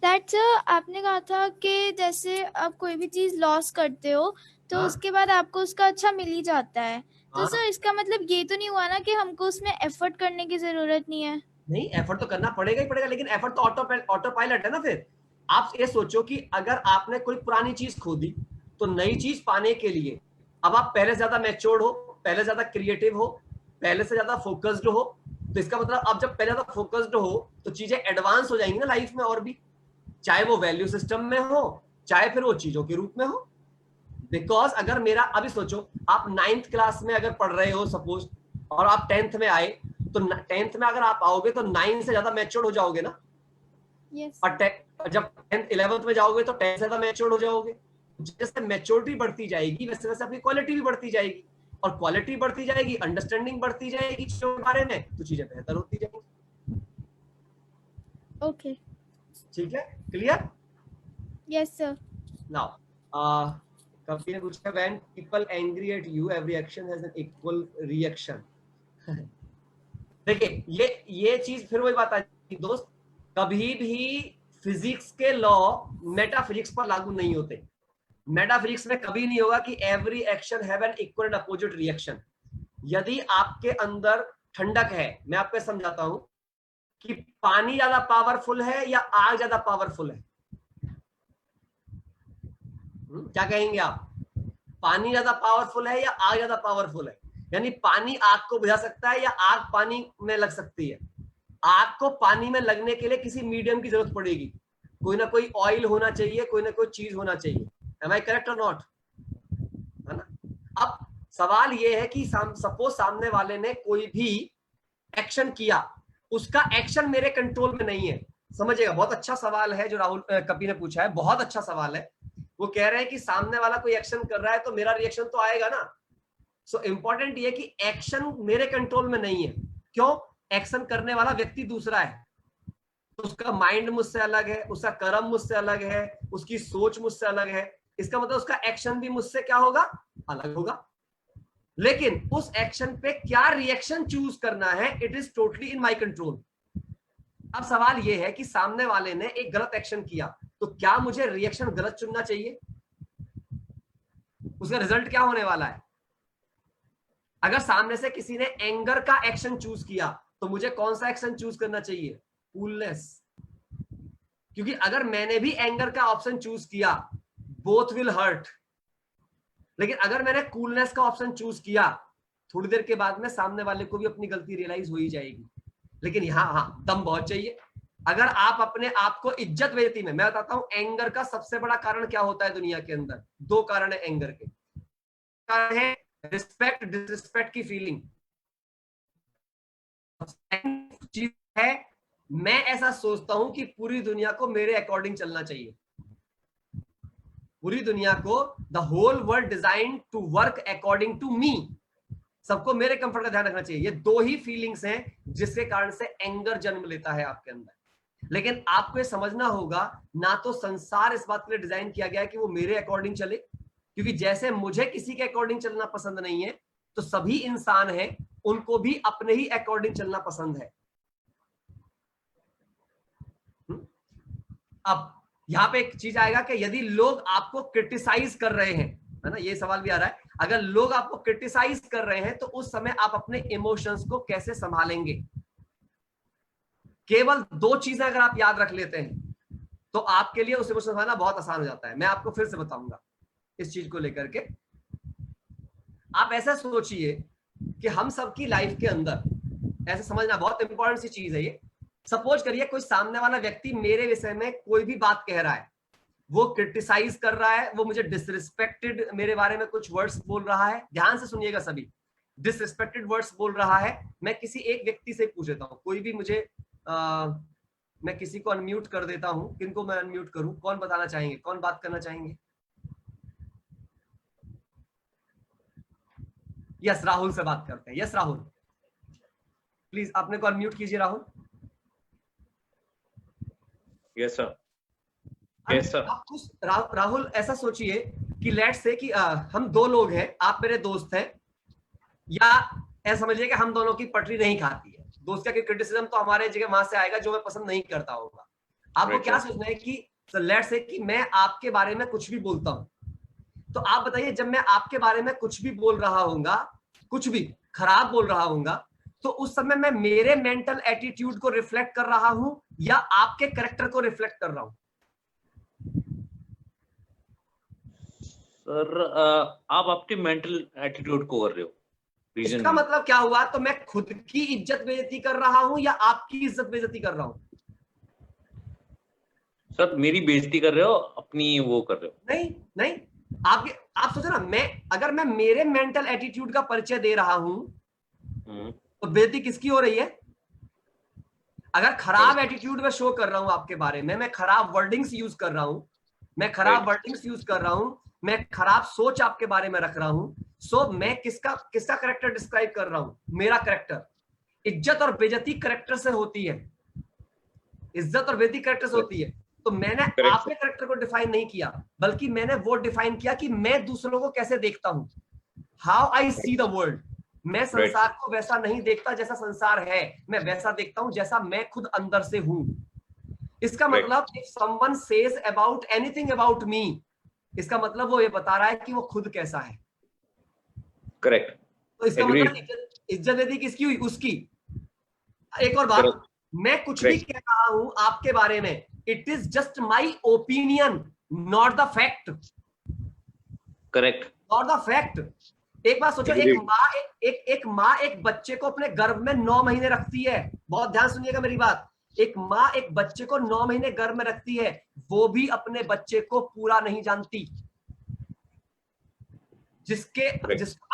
that sir, आपने कहा था कि जैसे आप कोई भी चीज लॉस करते हो तो हाँ? उसके बाद आपको उसका अच्छा मिल ही जाता है, तो हाँ? सर इसका मतलब ये तो नहीं हुआ ना कि हमको उसमें एफर्ट करने की जरूरत नहीं है? नहीं, एफर्ट तो करना पड़ेगा ही पड़ेगा, लेकिन एफर्ट तो ऑटो पायलट है ना। फिर आप ये सोचो कि अगर आपने कोई पुरानी चीज खो दी, तो नई चीज पाने के लिए अब आप पहले से ज्यादा मैच्योर्ड हो, पहले से ज्यादा क्रिएटिव हो, पहले से ज्यादा फोकस्ड हो। तो इसका मतलब अब जब पहले ज्यादा फोकस्ड हो तो चीजें एडवांस हो जाएंगी ना लाइफ में, और भी, चाहे वो वैल्यू सिस्टम में हो, चाहे फिर वो चीजों के रूप में हो। बिकॉज अगर मेरा, अभी सोचो आप 9th क्लास में अगर पढ़ रहे हो सपोज, और आप 10th में आए, तो 10th में अगर आप आओगे तो 9 से ज्यादा मैच्योर्ड हो जाओगे ना। Yes. और जब 10th 11th में जाओगे तो 10 से ज्यादा मैच्योर्ड हो जाओगे। जैसे मैच्योरिटी बढ़ती जाएगी वैसे वैसे आपकी क्वालिटी भी बढ़ती जाएगी, और क्वालिटी बढ़ती जाएगी, अंडरस्टैंडिंग बढ़ती जाएगी चीजों के बारे में, तो चीजें बेहतर होती जाएंगी। Okay. ठीक है, क्लियर? Yes, sir. नाउ कभी ने पूछा, when people angry at you every action has an equal reaction. देखिए ये चीज फिर वही बात आती है दोस्त, कभी भी फिजिक्स के लॉ मेटाफिजिक्स पर लागू नहीं होते। मेटाफिजिक्स में कभी नहीं होगा कि every action have an equal and opposite reaction. यदि आपके अंदर ठंडक है, मैं आपको समझाता हूं कि पानी ज्यादा पावरफुल है या आग ज्यादा पावरफुल है? क्या कहेंगे आप? पानी ज्यादा पावरफुल है या आग ज्यादा पावरफुल है? यानी पानी आग को बुझा सकता है या आग पानी में लग सकती है? आग को पानी में लगने के लिए किसी मीडियम की जरूरत पड़ेगी, कोई ना कोई ऑयल होना चाहिए, कोई ना कोई चीज होना चाहिए। एम आई करेक्ट और नॉट? है ना? अब सवाल ये है कि सपोज सामने वाले ने कोई भी एक्शन किया, उसका एक्शन मेरे कंट्रोल में नहीं है। समझिएगा, बहुत अच्छा सवाल है जो राहुल कपी ने पूछा है, बहुत अच्छा सवाल है। वो कह रहे हैं कि सामने वाला कोई एक्शन कर रहा है तो मेरा रिएक्शन तो आएगा ना। सो इंपॉर्टेंट ये कि एक्शन मेरे कंट्रोल में नहीं है। क्यों? एक्शन करने वाला व्यक्ति दूसरा है, तो उसका माइंड मुझसे अलग है, उसका कर्म मुझसे अलग है, उसकी सोच मुझसे अलग है। इसका मतलब उसका एक्शन भी मुझसे क्या होगा? अलग होगा। लेकिन उस एक्शन पे क्या रिएक्शन चूज करना है, it is totally in my control. अब सवाल यह है कि सामने वाले ने एक गलत एक्शन किया, तो क्या मुझे रिएक्शन गलत चुनना चाहिए? उसका रिजल्ट क्या होने वाला है? अगर सामने से किसी ने एंगर का एक्शन चूज किया, तो मुझे कौन सा एक्शन चूज करना चाहिए? कूलनेस। क्योंकि अगर मैंने भी एंगर का ऑप्शन चूज किया, बोथ विल हर्ट। लेकिन अगर मैंने कूलनेस का ऑप्शन चूज किया, थोड़ी देर के बाद में सामने वाले को भी अपनी गलती रियलाइज हो ही जाएगी। लेकिन हाँ, दम बहुत चाहिए। अगर आप अपने आप को इज्जत बेइज्जती में, मैं बताता हूं एंगर का सबसे बड़ा कारण क्या होता है दुनिया के अंदर। 2 कारण है एंगर के। कारण है रिस्पेक्ट डिसरिस्पेक्ट की फीलिंग। चीज है, मैं ऐसा सोचता हूं कि पूरी दुनिया को मेरे अकॉर्डिंग चलना चाहिए। पूरी दुनिया को, the whole world design to work according to me. सबको मेरे कंफर्ट का ध्यान रखना चाहिए। ये 2 ही फीलिंग्स हैं जिसके कारण से एंगर जन्म लेता है आपके अंदर। लेकिन आपको ये समझना होगा, ना तो संसार इस बात के लिए डिजाइन किया गया है कि वो मेरे अकॉर्डिंग चले, क्योंकि जैसे मुझे किसी के अकॉर्डिंग चलना पसंद नहीं है, तो सभी इंसान हैं, उनको भी अपने ही अकॉर्डिंग चलना पसंद है। अब यहां पे एक चीज आएगा कि यदि लोग आपको क्रिटिसाइज कर रहे हैं, है ना, ये सवाल भी आ रहा है, अगर लोग आपको क्रिटिसाइज कर रहे हैं तो उस समय आप अपने इमोशंस को कैसे संभालेंगे? केवल 2 चीजें अगर आप याद रख लेते हैं तो आपके लिए उस इमोशन संभालना बहुत आसान हो जाता है। मैं आपको फिर से बताऊंगा इस चीज को लेकर के। आप ऐसा सोचिए कि हम सबकी लाइफ के अंदर, ऐसे समझना बहुत इंपॉर्टेंट सी चीज है ये। सपोज करिए कोई सामने वाला व्यक्ति मेरे विषय में कोई भी बात कह रहा है, वो क्रिटिसाइज कर रहा है, वो मुझे डिसरिस्पेक्टेड मेरे बारे में कुछ वर्ड्स बोल रहा है। ध्यान से सुनिएगा सभी, डिसरिस्पेक्टेड वर्ड्स बोल रहा है, मैं किसी एक व्यक्ति से पूछ लेता हूँ, कोई भी मुझे मैं किसी को अनम्यूट कर देता हूँ। किनको मैं अनम्यूट करूँ? कौन बताना चाहेंगे, कौन बात करना चाहेंगे? यस, राहुल से बात करते हैं। यस राहुल, प्लीज अपने को अनम्यूट कीजिए Rahul. Yes sir. Yes sir. Rahul ऐसा सोचिए कि लेट्स से कि हम दो लोग हैं, आप मेरे दोस्त हैं, या ऐसा समझिए कि हम दोनों की पटरी नहीं खाती है। दोस्त का क्रिटिसिज्म तो हमारे जगह वहां से आएगा जो मैं पसंद नहीं करता होगा। आपको क्या सोचना है कि लेट्स से कि मैं आपके बारे में कुछ भी बोलता हूं, तो आप बताइए जब मैं आपके बारे में कुछ भी बोल रहा हूंगा, कुछ भी खराब बोल रहा हूंगा, तो उस समय मैं मेरे मेंटल एटीट्यूड को रिफ्लेक्ट कर रहा हूं या आपके कैरेक्टर को रिफ्लेक्ट कर रहा हूं? सर आप आपके मेंटल एटीट्यूड को कर रहे हो। इसका मतलब क्या हुआ? तो मैं खुद की इज्जत बेइज्जती कर रहा हूं या आपकी इज्जत बेइज्जती कर रहा हूं? सर मेरी बेइज्जती कर रहे हो, अपनी वो कर रहे हो। नहीं नहीं, आप सोचो ना, अगर मैं मेरे मेंटल एटीट्यूड का परिचय दे रहा हूं तो बेइज्जती किसकी हो रही है? अगर खराब एटीट्यूड में शो कर रहा हूं आपके बारे में, मैं खराब वर्डिंग्स यूज कर रहा हूं, मैं खराब वर्डिंग्स यूज कर रहा हूं, मैं खराब सोच आपके बारे में रख रहा हूं, सो मैं किसका कैरेक्टर डिस्क्राइब कर रहा हूं? मेरा कैरेक्टर। इज्जत और बेइज्जती कैरेक्टर से होती है, इज्जत और बेइज्जती कैरेक्टर से होती है। तो मैंने आपके कैरेक्टर को डिफाइन नहीं किया, बल्कि मैंने वो डिफाइन किया कि मैं दूसरों को कैसे देखता हूं, how I see the world. मैं संसार को वैसा नहीं देखता जैसा संसार है, मैं वैसा देखता हूं जैसा मैं खुद अंदर से हूं। इसका मतलब if someone says about anything about me, इसका मतलब वो ये बता रहा है कि वो खुद कैसा है। करेक्ट। तो इसका मतलब इज्जत बेइज्जती किसकी हुई? उसकी। एक और बात, मैं कुछ भी कह रहा हूं आपके बारे में, it is just my opinion, not the fact. Correct, not the fact. एक बात सोचो, एक माँ एक बच्चे को अपने गर्भ में 9 महीने रखती है। बहुत ध्यान सुनिएगा मेरी बात। एक माँ एक बच्चे को 9 महीने गर्भ में रखती है, वो भी अपने बच्चे को पूरा नहीं जानती। जिसका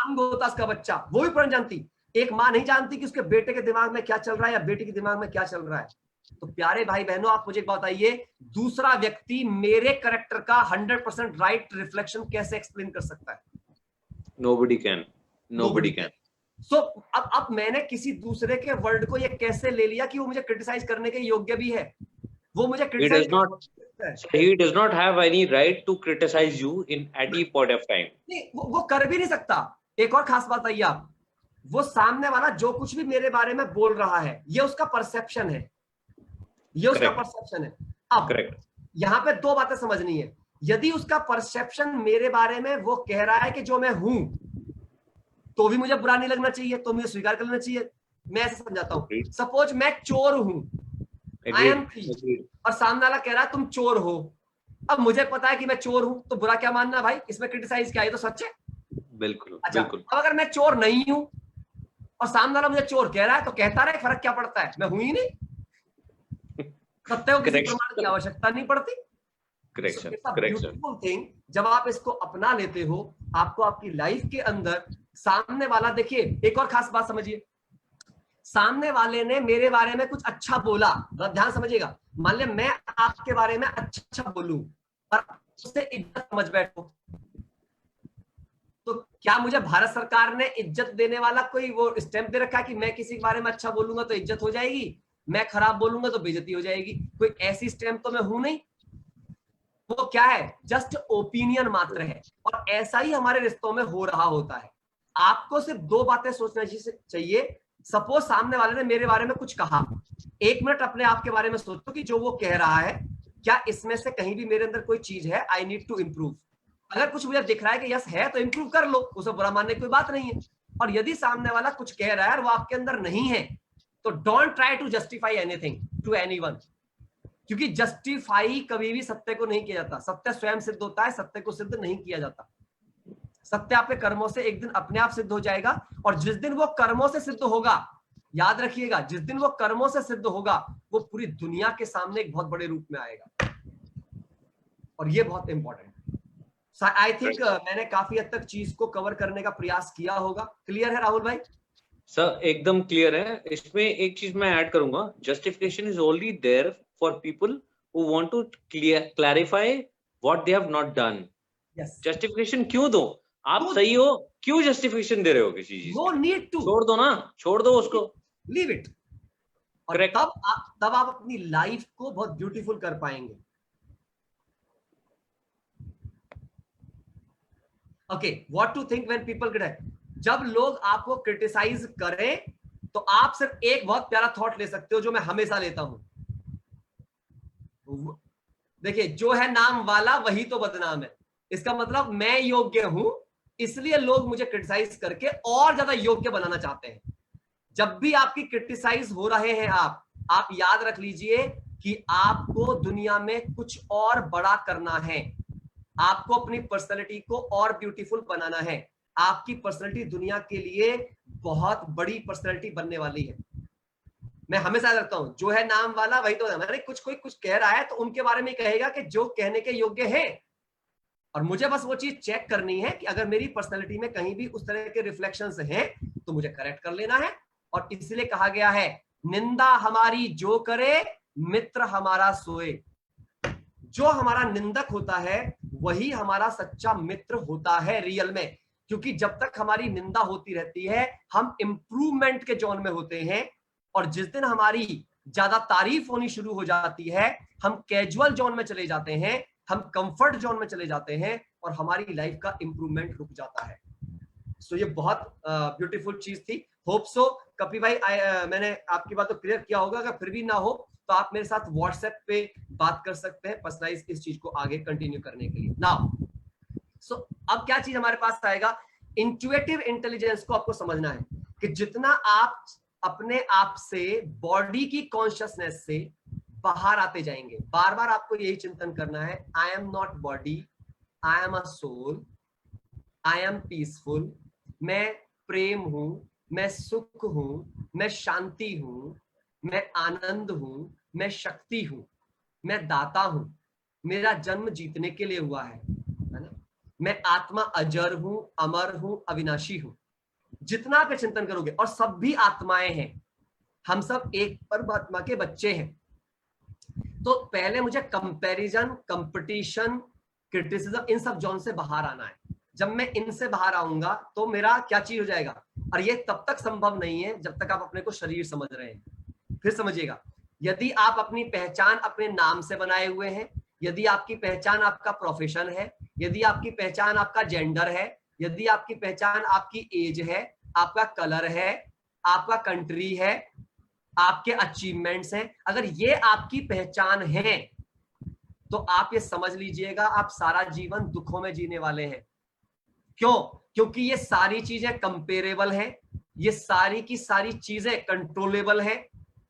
अंग होता है उसका बच्चा, वो भी पूरा जानती। एक माँ नहीं जानती कि उसके बेटे के दिमाग में क्या चल रहा है या बेटी के दिमाग में क्या चल रहा है। तो प्यारे भाई बहनों, आप मुझे बताइए, दूसरा व्यक्ति मेरे कैरेक्टर का 100% राइट रिफ्लेक्शन कैसे एक्सप्लेन कर सकता है? Nobody can. So, अब मैंने किसी दूसरे के वर्ड को ये कैसे ले लिया कि वो मुझे क्रिटिसाइज करने के योग्य भी है? वो मुझे He does not have any right to criticize you in any point of time. नहीं, वो कर भी नहीं सकता। एक और खास बात है, आप वो सामने वाला जो कुछ भी मेरे बारे में बोल रहा है, ये उसका परसेप्शन है, ये उसका परसेप्शन है। अब यहाँ पे 2 बातें समझनी है। यदि उसका परसेप्शन मेरे बारे में वो कह रहा है कि जो मैं हूं, तो भी मुझे बुरा नहीं लगना चाहिए, तो मुझे स्वीकार कर लेना चाहिए। मैं ऐसा समझाता हूं, सपोज मैं चोर हूं, आई एम थीफ, और सामने वाला कह रहा है तुम चोर हो। अब मुझे पता है कि मैं चोर हूं, तो बुरा क्या मानना भाई? इसमें क्रिटिसाइज क्या है? तो सच है। बिल्कुल। अच्छा, अब अगर मैं चोर नहीं हूं और सामने वाला मुझे चोर कह रहा है, तो कहता रहे, फर्क क्या पड़ता है? मैं हूं ही नहीं। सत्य को किसी प्रमाण की आवश्यकता नहीं पड़ती। ब्यूटीफुल थिंग, जब आप इसको अपना लेते हो, आपको आपकी लाइफ के अंदर सामने वाला, देखिए एक और खास बात समझिए, सामने वाले ने मेरे बारे में कुछ अच्छा बोला, ध्यान समझिएगा। मान लिया मैं आपके बारे में अच्छा बोलूं और उससे इज्जत समझ बैठो, तो क्या मुझे भारत सरकार ने इज्जत देने वाला कोई वो स्टैंप दे रखा है कि मैं किसी के बारे में अच्छा बोलूंगा तो इज्जत हो जाएगी, मैं खराब बोलूंगा तो बेइज्जती हो जाएगी? कोई ऐसी स्टैंप तो मैं हूं नहीं। वो क्या है? जस्ट ओपिनियन मात्र है। और ऐसा ही हमारे रिश्तों में हो रहा होता है। आपको सिर्फ 2 बातें सोचना चाहिए। सपोज सामने वाले ने मेरे बारे में कुछ कहा, 1 मिनट अपने आप के बारे में सोचो कि जो वो कह रहा है, क्या इसमें से कहीं भी मेरे अंदर कोई चीज है आई नीड टू इम्प्रूव? अगर कुछ मुझे दिख रहा है कि यस है, तो इम्प्रूव कर लो, उसे बुरा मानने की कोई बात नहीं है। और यदि सामने वाला कुछ कह रहा है और वो आपके अंदर नहीं है, तो don't try to justify anything to anyone, क्योंकि जस्टिफाई कभी भी सत्य को नहीं किया जाता। सत्य स्वयं सिद्ध होता है, सत्य को सिद्ध नहीं किया जाता। सत्य आपके कर्मों से एक दिन अपने आप सिद्ध हो जाएगा, और जिस दिन वो कर्मों से सिद्ध होगा, याद रखिएगा, जिस दिन वो कर्मों से सिद्ध होगा, वो पूरी दुनिया के सामने एक बहुत बड़े रूप में आएगा। और ये बहुत इंपॉर्टेंट है। आई थिंक मैंने काफी हद तक चीज को कवर करने का प्रयास किया होगा। क्लियर है राहुल भाई? सर एकदम क्लियर है। इसमें एक चीज मैं ऐड करूंगा, justification is only there for people who want to clarify what they have not done. Justification क्यों दो? आप सही हो, क्यों जस्टिफिकेशन दे रहे हो किसी चीज? नो नीड टू, छोड़ दो ना, छोड़ दो उसको, लीव इट। और तब आप अपनी लाइफ को बहुत ब्यूटीफुल कर पाएंगे। Okay, what to think when people criticise. जब लोग आपको क्रिटिसाइज करें तो आप सिर्फ एक बहुत प्यारा थॉट ले सकते हो जो मैं हमेशा लेता हूं। देखिए, जो है नाम वाला वही तो बदनाम है। इसका मतलब मैं योग्य हूं, इसलिए लोग मुझे क्रिटिसाइज करके और ज्यादा योग्य बनाना चाहते हैं। जब भी आपकी क्रिटिसाइज हो रहे हैं आप याद रख लीजिए कि आपको दुनिया में कुछ और बड़ा करना है। आपको अपनी पर्सनैलिटी को और ब्यूटीफुल बनाना है। आपकी पर्सनैलिटी दुनिया के लिए बहुत बड़ी पर्सनैलिटी बनने वाली है। मैं हमेशा रखता हूं, जो है नाम वाला वही तो है। मैंने कोई कुछ कह रहा है तो उनके बारे में कहेगा कि जो कहने के योग्य है, और मुझे बस वो चीज चेक करनी है कि अगर मेरी पर्सनैलिटी में कहीं भी उस तरह के रिफ्लेक्शंस हैं तो मुझे करेक्ट कर लेना है। और इसलिए कहा गया है, निंदा हमारी जो करे मित्र हमारा सोए। जो हमारा निंदक होता है वही हमारा सच्चा मित्र होता है रियल में, क्योंकि जब तक हमारी निंदा होती रहती है हम इंप्रूवमेंट के जोन में होते हैं, और जिस दिन हमारी ज्यादा तारीफ होनी शुरू हो जाती है हम कैजुअल जोन में चले जाते हैं, हम कंफर्ट जोन में चले जाते हैं और हमारी लाइफ का इंप्रूवमेंट रुक जाता है। सो ये बहुत ब्यूटीफुल चीज थी। होप सो कपी भाई मैंने आपकी बात तो क्लियर किया होगा। अगर फिर भी ना हो तो आप मेरे साथ व्हाट्सएप पे बात कर सकते हैं पर्सनलाइज इस चीज को आगे कंटिन्यू करने के लिए। नाउ सो अब क्या चीज हमारे पास आएगा, इंट्यूटिव इंटेलिजेंस को आपको समझना है कि जितना आप अपने आप से बॉडी की कॉन्शियसनेस से बाहर आते जाएंगे, बार बार आपको यही चिंतन करना है, I am not body, I am a soul, I am peaceful, मैं प्रेम हूं, मैं सुख हूं, मैं शांति हूं, मैं आनंद हूं, मैं शक्ति हूं, मैं दाता हूं, मेरा जन्म जीतने के लिए हुआ है ना, मैं आत्मा अजर हूं, अमर हूं, अविनाशी हूं। जितना आप चिंतन करोगे, और सब भी आत्माएं हैं, हम सब एक परमात्मा के बच्चे हैं। तो पहले मुझे कंपैरिजन, कंपटीशन, क्रिटिसिज्म, इन सब जोन से बाहर आना है। जब मैं इनसे बाहर आऊंगा तो मेरा क्या चीज हो जाएगा, और ये तब तक संभव नहीं है जब तक आप अपने को शरीर समझ रहे हैं। फिर समझिएगा, यदि आप अपनी पहचान अपने नाम से बनाए हुए हैं, यदि आपकी पहचान आपका प्रोफेशन है, यदि आपकी पहचान आपका जेंडर है, यदि आपकी पहचान आपकी एज है, आपका कलर है, आपका कंट्री है, आपके अचीवमेंट्स हैं, अगर ये आपकी पहचान है तो आप ये समझ लीजिएगा आप सारा जीवन दुखों में जीने वाले हैं। क्यों? क्योंकि ये सारी चीजें कंपेरेबल हैं, ये सारी की सारी चीजें कंट्रोलेबल हैं,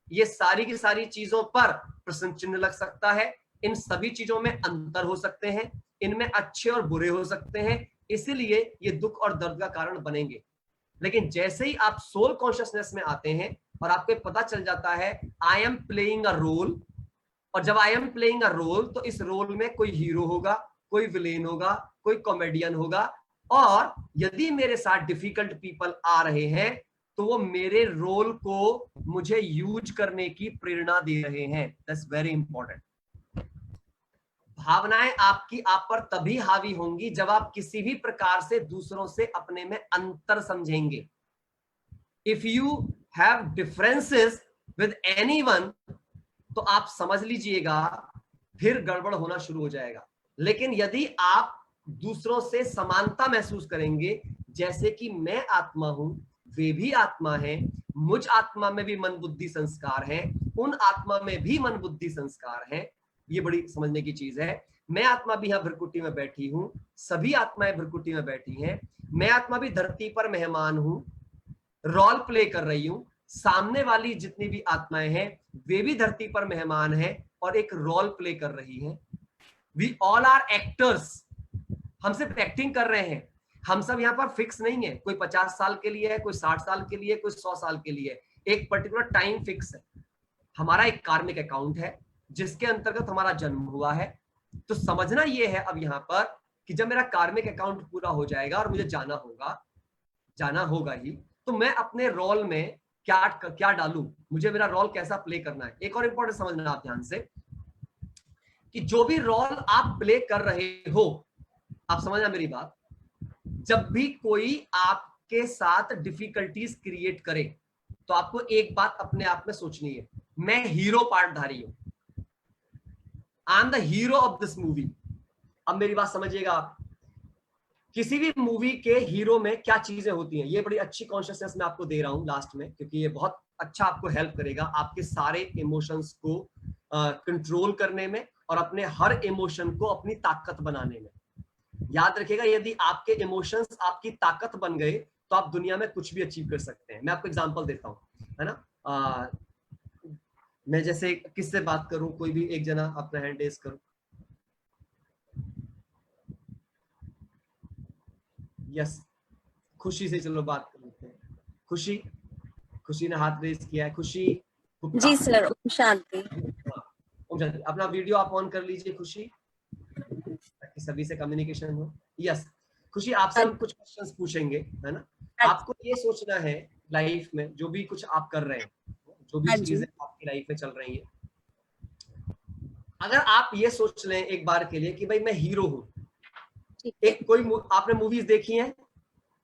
ये सारी की सारी चीजों पर प्रश्न चिन्ह लग सकता है, इन सभी चीजों में अंतर हो सकते हैं, इनमें अच्छे और बुरे हो सकते हैं, इसीलिए ये दुख और दर्द का कारण बनेंगे। लेकिन जैसे ही आप सोल कॉन्शियसनेस में आते हैं और आपको पता चल जाता है I am playing a role, और जब I am playing a role तो इस रोल में कोई हीरो होगा, कोई विलेन होगा, कोई कॉमेडियन होगा, और यदि मेरे साथ डिफिकल्ट पीपल आ रहे हैं तो वो मेरे रोल को मुझे यूज करने की प्रेरणा दे रहे हैं। That's very important. भावनाएं आपकी आप पर तभी हावी होंगी जब आप किसी भी प्रकार से दूसरों से अपने में अंतर समझेंगे। If you have differences with anyone तो आप समझ लीजिएगा फिर गड़बड़ होना शुरू हो जाएगा। लेकिन यदि आप दूसरों से समानता महसूस करेंगे, जैसे कि मैं आत्मा हूं, वे भी आत्मा हैं, मुझ आत्मा में भी मन बुद्धि संस्कार हैं, उन आत्मा में भी मन बुद्धि संस्कार हैं, ये बड़ी समझने की चीज है। मैं आत्मा भी यहां भ्रकुटी में बैठी हूं, सभी आत्माएं भ्रकुटी में बैठी हैं, मैं आत्मा भी धरती पर मेहमान हूं, रोल प्ले कर रही हूं, सामने वाली जितनी भी आत्माएं हैं वे भी धरती पर मेहमान हैं और एक रोल प्ले कर रही हैं। वी ऑल आर एक्टर्स, हम सिर्फ एक्टिंग कर रहे हैं, हम सब यहाँ पर फिक्स नहीं है। कोई 50 साल के लिए है, कोई 60 साल के लिए, कोई 100 साल के लिए, एक पर्टिकुलर टाइम फिक्स है। हमारा एक कार्मिक अकाउंट है जिसके अंतर्गत हमारा जन्म हुआ है। तो समझना यह है अब यहाँ पर कि जब मेरा कार्मिक अकाउंट पूरा हो जाएगा और मुझे जाना होगा ही, तो मैं अपने रोल में क्या डालूं, मुझे मेरा रोल कैसा प्ले करना है। एक और इंपॉर्टेंट समझना आप ध्यान से, कि जो भी रोल आप प्ले कर रहे हो, आप समझना मेरी बात, जब भी कोई आपके साथ डिफिकल्टीज क्रिएट करे तो आपको एक बात अपने आप में सोचनी है, मैं हीरो पार्टधारी हूं, I am the hero of this movie. अब मेरी बात समझिएगा आप, किसी भी मूवी के हीरो में क्या चीजें होती हैं, ये बड़ी अच्छी कॉन्शियसनेस मैं आपको दे रहा हूं लास्ट में, क्योंकि ये बहुत अच्छा आपको हेल्प करेगा आपके सारे इमोशंस को कंट्रोल करने में और अपने हर इमोशन को अपनी ताकत बनाने में। याद रखिएगा, यदि आपके इमोशंस आपकी ताकत बन गए तो आप दुनिया में कुछ भी अचीव कर सकते हैं। मैं आपको एग्जांपल देता हूं, है ना। मैं जैसे किससे बात करूं, कोई भी एक जना अपना हैंड रेज करो। यस, खुशी से चलो बात कर लेते हैं। खुशी ने हाथ रेज किया है। खुशी जी सर, शांति। अपना वीडियो आप ऑन कर लीजिए खुशी, ताकि सभी से कम्युनिकेशन हो। यस खुशी, आपसे हम कुछ क्वेश्चंस पूछेंगे, है ना। आपको ये सोचना है लाइफ में जो भी कुछ आप कर रहे हैं, जो भी चीजें आपकी लाइफ में चल रही है, अगर आप ये सोच लें एक बार के लिए कि भाई मैं हीरो हूं। एक कोई आपने मूवीज देखी हैं?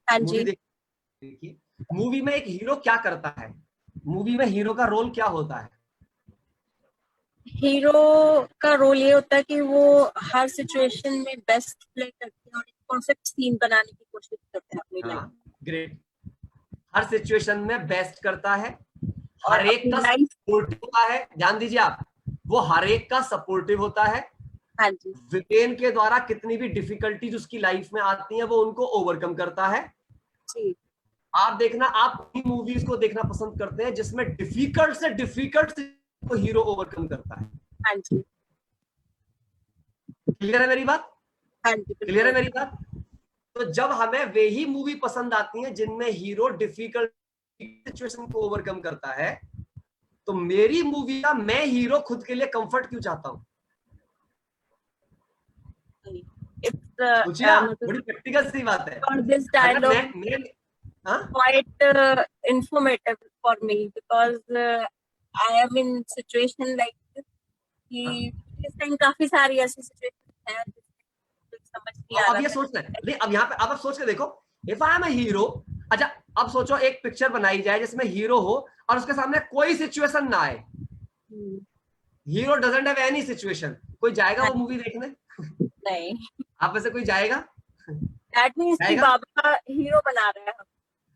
हाँ जी। देखिए, मूवी में एक हीरो क्या करता है, मूवी में हीरो का रोल क्या होता है? हीरो का रोल ये होता है कि वो हर सिचुएशन में बेस्ट प्ले करते हैं और एक परफेक्ट सीन बनाने की कोशिश करते हैं अपनी लाइफ। ग्रेट, हर सिचुएशन में बेस्ट करता है, हर एक का सपोर्टिव होता है। ध्यान दीजिए आप, वो हर एक का सपोर्टिव होता है। हाँ जी। विलेन के द्वारा कितनी भी डिफिकल्टीज उसकी लाइफ में आती हैं वो उनको ओवरकम करता है जी। आप देखना, आप मूवीज को देखना पसंद करते हैं जिसमें डिफिकल्ट को हीरो ओवरकम करता है। हाँ जी। क्लियर है मेरी बात? हाँ जी, क्लियर है मेरी बात? तो जब हमें वे ही मूवी पसंद आती है जिनमें हीरो डिफिकल्ट सिचुएशन को ओवरकम करता है, तो मेरी मूवी का मैं हीरो खुद के लिए कंफर्ट क्यों चाहता हूं? बड़ी प्रैक्टिकल सी बात है। और this dialogue quite informative for me because I am in situation like this कि इस टाइम काफी सारी ऐसी सिचुएशन है समझ नहीं आ रहा। अब ये सोचना है, नहीं अब यहाँ पे अब आप सोच के देखो, if I am a hero, अच्छा अब सोचो एक पिक्चर बनाई जाए जिसमें हीरो हो और उसके सामने कोई सिचुएशन ना आए, hero doesn't have any situation, कोई जाएगा वो मूवी देखने? नहीं। आप में से कोई जाएगा? That means कि बाबा हीरो बना रहे हैं।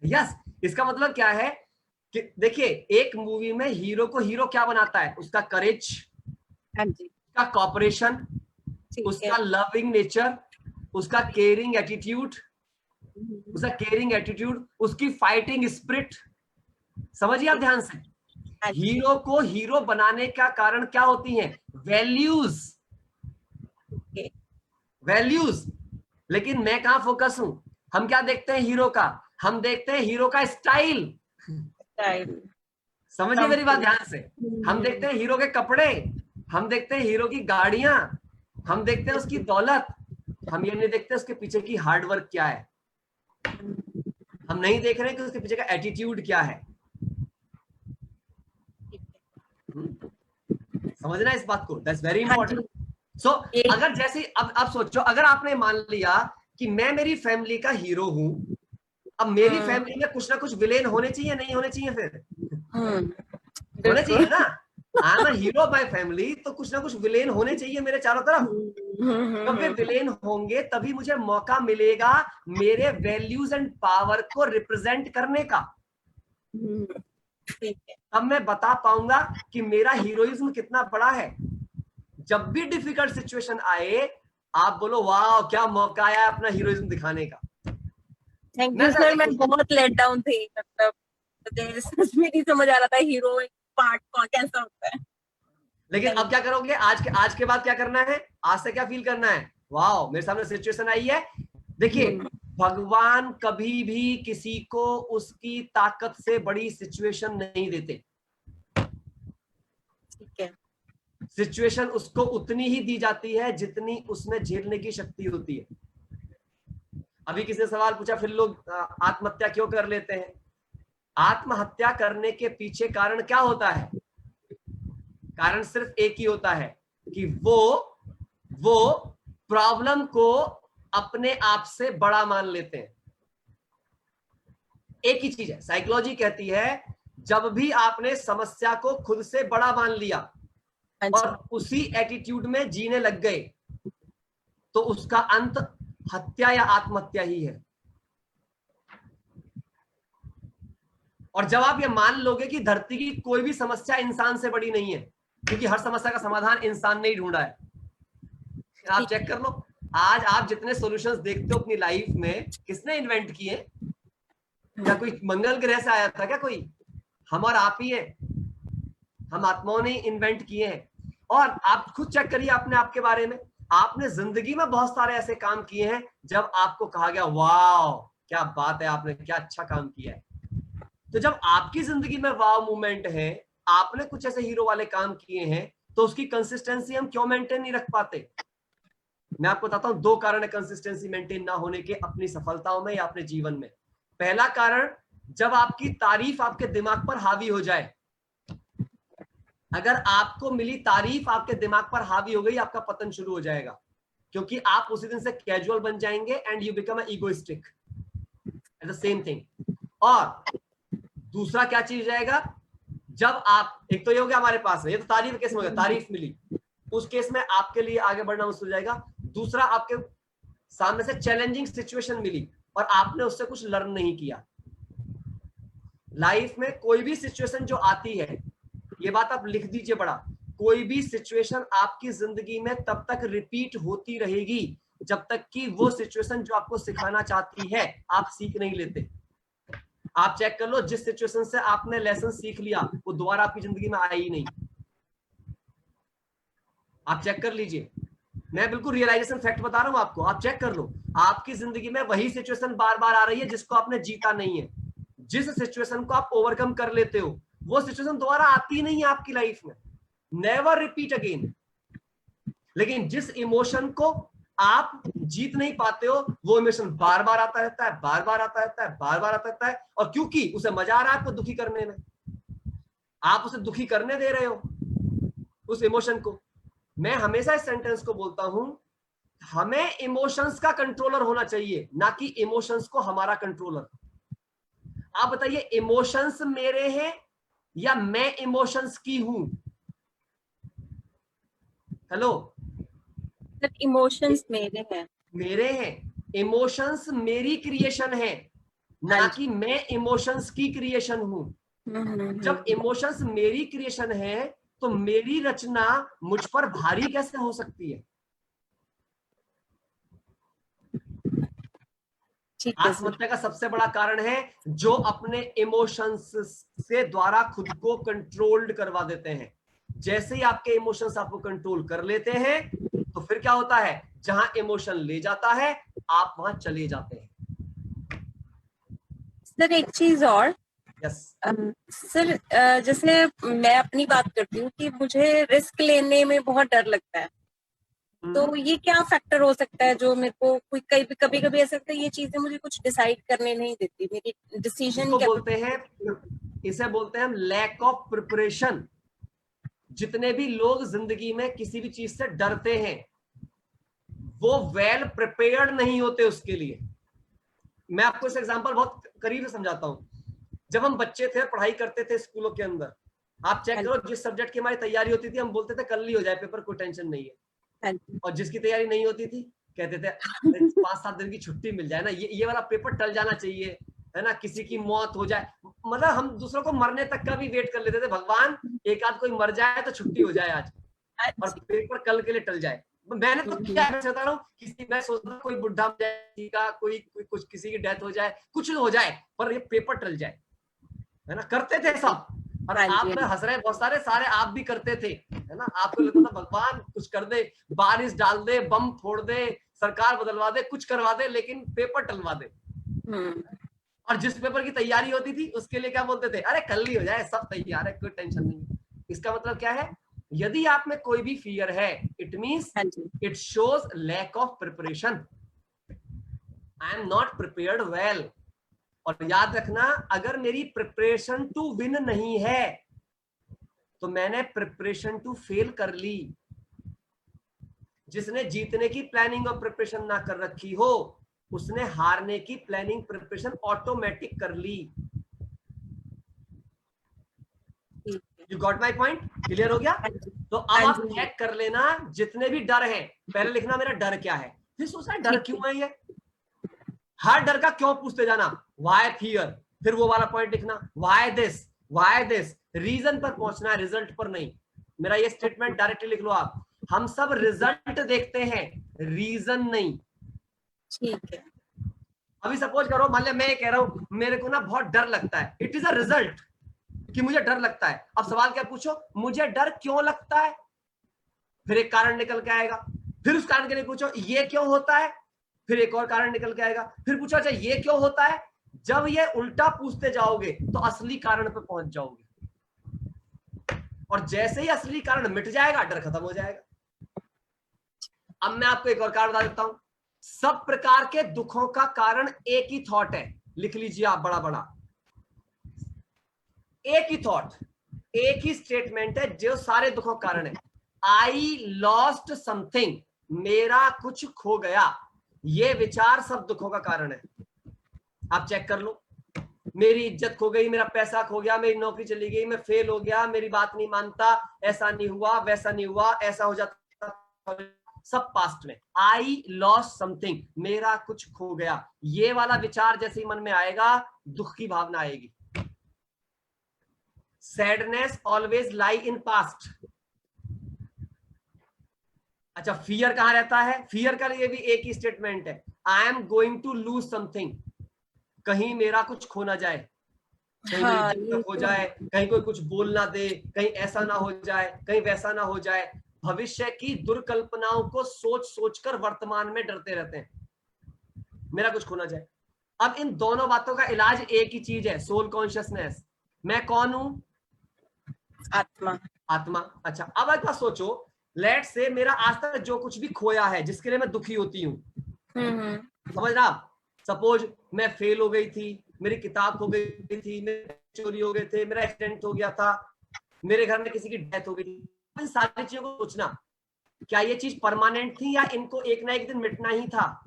यस, इसका मतलब क्या है कि देखिए, एक मूवी में हीरो को हीरो क्या बनाता है? उसका करेज, उसका कॉपरेशन, उसका लविंग नेचर, उसका केयरिंग एटीट्यूड, उसकी फाइटिंग स्पिरिट। समझिए आप ध्यान से, हीरो को हीरो बनाने का कारण क्या होती हैं? वैल्यूज। लेकिन मैं कहां फोकस हूं? हम क्या देखते हैं हीरो का? हम देखते हैं हीरो का स्टाइल। समझिए मेरी बात ध्यान से, हम देखते हैं हीरो के कपड़े, हम देखते हैं हीरो की गाड़ियां, हम देखते हैं उसकी दौलत, हम ये नहीं देखते उसके पीछे की हार्डवर्क क्या है, हम नहीं देख रहे हैं कि उसके पीछे का एटीट्यूड क्या है। समझना इस बात को, दैट्स वेरी इंपॉर्टेंट। सो अगर जैसे अब सोचो, अगर आपने मान लिया कि मैं मेरी फैमिली का हीरो हूं, अब मेरी फैमिली में कुछ ना कुछ विलेन होने चाहिए, नहीं होने चाहिए? फिर होने चाहिए ना। आई am a hero of my family, तो कुछ ना कुछ विलेन होने चाहिए मेरे चारों तरफ। जब वे विलेन होंगे तभी मुझे मौका मिलेगा मेरे वैल्यूज एंड पावर को रिप्रेजेंट करने का। तब मैं बता पाऊंगा कि मेरा हीरोइज्म कितना बड़ा है। जब भी डिफिकल्ट सिचुएशन आए, आप बोलो वाह क्या मौका आया अपना हीरोइज्म दिखाने का। थैंक यू सर, मैं बहुत लेट डाउन थी, मतलब सच में नहीं समझ आ रहा था हीरो पार्ट कौन कैसा होता है। लेकिन अब क्या करोगे? आज के बाद क्या करना है? आज से क्या फील करना है? वाह मेरे सामने सिचुएशन आई है। देखिए, भगवान कभी भी किसी को उसकी ताकत से बड़ी सिचुएशन नहीं देते। ठीक है, सिचुएशन उसको उतनी ही दी जाती है जितनी उसमें झेलने की शक्ति होती है। अभी किसी ने सवाल पूछा फिर लोग आत्महत्या क्यों कर लेते हैं? आत्महत्या करने के पीछे कारण क्या होता है? कारण सिर्फ एक ही होता है कि वो प्रॉब्लम को अपने आप से बड़ा मान लेते हैं। एक ही चीज है, साइकोलॉजी कहती है जब भी आपने समस्या को खुद से बड़ा मान लिया और उसी एटीट्यूड में जीने लग गए तो उसका अंत हत्या या आत्महत्या ही है। और जब आप ये मान लोगे कि धरती की कोई भी समस्या इंसान से बड़ी नहीं है, क्योंकि हर समस्या का समाधान इंसान ने ही ढूंढा है। आप चेक कर लो, आज आप जितने सॉल्यूशंस देखते हो अपनी लाइफ में, किसने इन्वेंट किए? क्या कोई मंगल ग्रह से आया था क्या कोई? हम और आप ही हैं, हम आत्माओं ने इन्वेंट किए हैं। और आप खुद चेक करिए अपने आप के बारे में, आपने जिंदगी में बहुत सारे ऐसे काम किए हैं जब आपको कहा गया वाह क्या बात है, आपने क्या अच्छा काम किया है। तो जब आपकी जिंदगी में वाव मूवमेंट है, आपने कुछ ऐसे हीरो वाले काम किए हैं, तो उसकी कंसिस्टेंसी हम क्यों मेंटेन नहीं रख पाते? मैं आपको बताता हूं 2 कारण है कंसिस्टेंसी मेंटेन ना होने के अपनी सफलताओं में या अपने जीवन में। पहला कारण, जब आपकी तारीफ आपके दिमाग पर हावी हो जाए। अगर आपको मिली तारीफ आपके दिमाग पर हावी हो गई, आपका पतन शुरू हो जाएगा, क्योंकि आप उसी दिन से कैजुअल बन जाएंगे and you become egoistic at the same thing. और दूसरा क्या चीज जाएगा, जब आप, एक तो ये हो गया हमारे पास है, ये तो तारीफ केस में हो गया, तारीफ मिली, उस केस में आपके लिए आगे बढ़ना मुश्किल हो जाएगा। दूसरा, आपके सामने से चैलेंजिंग सिचुएशन मिली और आपने उससे कुछ लर्न नहीं किया। लाइफ में कोई भी सिचुएशन जो आती है, ये बात आप लिख दीजिए बड़ा, कोई भी सिचुएशन आपकी जिंदगी में तब तक रिपीट होती रहेगी जब तक कि वो सिचुएशन जो आपको सिखाना चाहती है आप सीख नहीं लेते। आप चेक कर लो, जिस सिचुएशन से आपने लेसन सीख लिया वो दोबारा आपकी जिंदगी में आया ही नहीं। आप चेक कर लीजिए, मैं बिल्कुल रियलाइजेशन फैक्ट बता रहा हूं आपको, आप चेक कर लो, आपकी जिंदगी में वही सिचुएशन बार बार आ रही है जिसको आपने जीता नहीं है। जिस सिचुएशन को आप ओवरकम कर लेते हो वो सिचुएशन दोबारा आती नहीं है आपकी लाइफ में, नेवर रिपीट अगेन। लेकिन जिस इमोशन को आप जीत नहीं पाते हो वो इमोशन बार बार आता रहता है, बार बार आता रहता है, बार बार आता रहता है। और क्योंकि उसे मजा आ रहा है आपको दुखी करने में, आप उसे दुखी करने दे रहे हो उस इमोशन को। मैं हमेशा इस सेंटेंस को बोलता हूं, हमें इमोशंस का कंट्रोलर होना चाहिए, ना कि इमोशंस को हमारा कंट्रोलर। आप बताइए, इमोशंस मेरे हैं या मैं इमोशंस की हूं? हेलो, इमोशंस मेरे हैं, मेरे हैं। इमोशंस मेरी क्रिएशन है, ना कि मैं इमोशंस की क्रिएशन हूं। जब इमोशंस मेरी क्रिएशन है तो मेरी रचना मुझ पर भारी कैसे हो सकती है? आत्महत्या का सबसे बड़ा कारण है जो अपने इमोशंस से द्वारा खुद को कंट्रोल्ड करवा देते हैं। जैसे ही आपके इमोशंस आपको कंट्रोल कर लेते हैं तो फिर क्या होता है, जहां इमोशन ले जाता है आप वहां चले जाते हैं। सर एक चीज और, यस सर जैसे मैं अपनी बात करती हूँ कि मुझे रिस्क लेने में बहुत डर लगता है, तो ये क्या फैक्टर हो सकता है जो मेरे को कभी कभी ऐसा लगता है ये चीजें मुझे कुछ डिसाइड करने नहीं देती, मेरी डिसीजन इसे बोलते हैं लैक ऑफ प्रिपरेशन। जितने भी लोग जिंदगी में किसी भी चीज से डरते हैं वो वेल प्रिपेयर्ड नहीं होते उसके लिए। मैं आपको इस एग्जांपल बहुत करीब से समझाता हूं। जब हम बच्चे थे, पढ़ाई करते थे स्कूलों के अंदर, आप चेक करो, जिस सब्जेक्ट की हमारी तैयारी होती थी हम बोलते थे कल ही हो जाए पेपर, कोई टेंशन नहीं है। और जिसकी तैयारी नहीं होती थी कहते थे 5-7 दिन की छुट्टी मिल जाए ना, ये वाला पेपर टल जाना चाहिए, है ना, किसी की मौत हो जाए। मतलब हम दूसरों को मरने तक का भी वेट कर लेते थे, भगवान एक आध कोई मर जाए तो छुट्टी हो जाए आज और पेपर कल के लिए टल जाए। मैंने तो क्या बता रहा हूँ, मैं सोचता कोई बुढ़ा हो जाए का, कोई कुछ किसी की डेथ हो जाए, कुछ हो जाए पर ये पेपर टल जाए, है ना, करते थे सब। और आप में हंस रहे बहुत सारे आप भी करते थे, है ना। आपको लगता था भगवान कुछ कर दे, बारिश डाल दे, बम फोड़ दे, सरकार बदलवा दे, कुछ करवा दे, लेकिन पेपर टलवा दे। और जिस पेपर की तैयारी होती थी उसके लिए क्या बोलते थे, अरे कल ही हो जाए, सब तैयार है, कोई टेंशन नहीं। इसका मतलब क्या है, यदि आप में कोई भी फियर है, it means it shows lack of preparation. I am not prepared well. और याद रखना, अगर मेरी प्रिपरेशन टू विन नहीं है तो मैंने प्रिपरेशन टू फेल कर ली। जिसने जीतने की प्लानिंग और प्रिपरेशन ना कर रखी हो उसने हारने की प्लानिंग प्रिपरेशन ऑटोमेटिक कर ली। You got my point? Clear हो गया? तो अब आप चेक कर लेना, जितने भी डर हैं पहले लिखना मेरा डर क्या है, फिर सोचना डर क्यों है ये। हर डर का क्यों पूछते जाना, वाई फियर, फिर वो वाला पॉइंट लिखना, वाई दिस, रीजन पर पहुंचना है, रिजल्ट पर नहीं। मेरा ये स्टेटमेंट डायरेक्टली लिख लो आप, हम सब रिजल्ट देखते हैं, रीजन नहीं। ठीक है। अभी सपोज करो, मान लिया मैं कह रहा हूं मेरे को ना बहुत डर लगता है, इट इज अ रिजल्ट कि मुझे डर लगता है। अब सवाल क्या पूछो, मुझे डर क्यों लगता है, फिर एक कारण निकल के आएगा, फिर उस कारण के लिए पूछो ये क्यों होता है, फिर एक और कारण निकल के आएगा, फिर पूछो अच्छा ये क्यों होता है। जब ये उल्टा पूछते जाओगे तो असली कारण पे पहुंच जाओगे, और जैसे ही असली कारण मिट जाएगा डर खत्म हो जाएगा। अब मैं आपको एक और कारण बता देता हूं, सब प्रकार के दुखों का कारण एक ही थॉट है, लिख लीजिए आप बड़ा बड़ा, एक ही थॉट, एक ही स्टेटमेंट है जो सारे दुखों का कारण है। आई लॉस्ट समथिंग, मेरा कुछ खो गया, ये विचार सब दुखों का कारण है। आप चेक कर लो, मेरी इज्जत खो गई, मेरा पैसा खो गया, मेरी नौकरी चली गई, मैं फेल हो गया, मेरी बात नहीं मानता, ऐसा नहीं हुआ, वैसा नहीं हुआ, ऐसा हो जाता, सब पास्ट में। आई लॉस्ट समथिंग, मेरा कुछ खो गया, ये वाला विचार जैसे ही मन में आएगा दुख की भावना आएगी। Sadness always lie in past. अच्छा, फियर कहां रहता है, फियर का लिए भी एक ही स्टेटमेंट है, I am going to lose something, कहीं मेरा कुछ खो ना जाए, कहीं मेरी इज्जत खो जाए, कहीं कोई कुछ बोल ना दे, कहीं ऐसा ना हो जाए, कहीं वैसा ना हो जाए। भविष्य की दुर्कल्पनाओं को सोच सोचकर वर्तमान में डरते रहते हैं, मेरा कुछ खो ना जाए। अब इन दोनों बातों का इलाज एक ही चीज है, सोल कॉन्शियसनेस। मैं कौन हूं? आत्मा। आत्मा। अच्छा, अब एक बात सोचो, लेट से मेरा आज तक जो कुछ भी खोया है जिसके लिए मैं दुखी होती हूँ, समझ रहा आप, सपोज मैं फेल हो गई थी, मेरी किताब खो गई थी, मेरे चोरी हो गए थे, मेरा एक्सीडेंट हो गया था, मेरे घर में किसी की डेथ हो गई थी, इन सारी चीजों को सोचना, क्या ये चीज परमानेंट थी या इनको एक ना एक दिन मिटना ही था?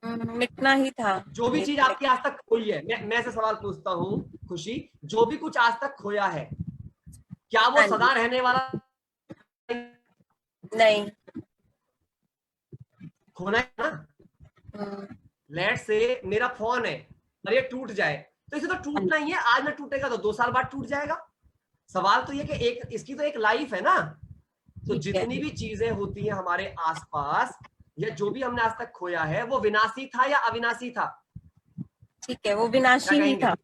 मिटना ही था। जो भी चीज आपकी आज तक खोई है, मैं से सवाल पूछता हूँ खुशी, जो भी कुछ आज तक खोया है क्या वो सदा रहने वाला नहीं? खोना है ना। लेट से मेरा फोन है और ये टूट जाए, तो इसे तो टूटना ही है, आज में टूटेगा तो 2 साल बाद टूट जाएगा। सवाल तो ये कि एक इसकी तो एक लाइफ है ना। तो जितनी भी चीजें होती हैं हमारे आसपास या जो भी हमने आज तक खोया है वो विनाशी था या अविनाशी था? ठीक है, वो विनाशी ही था।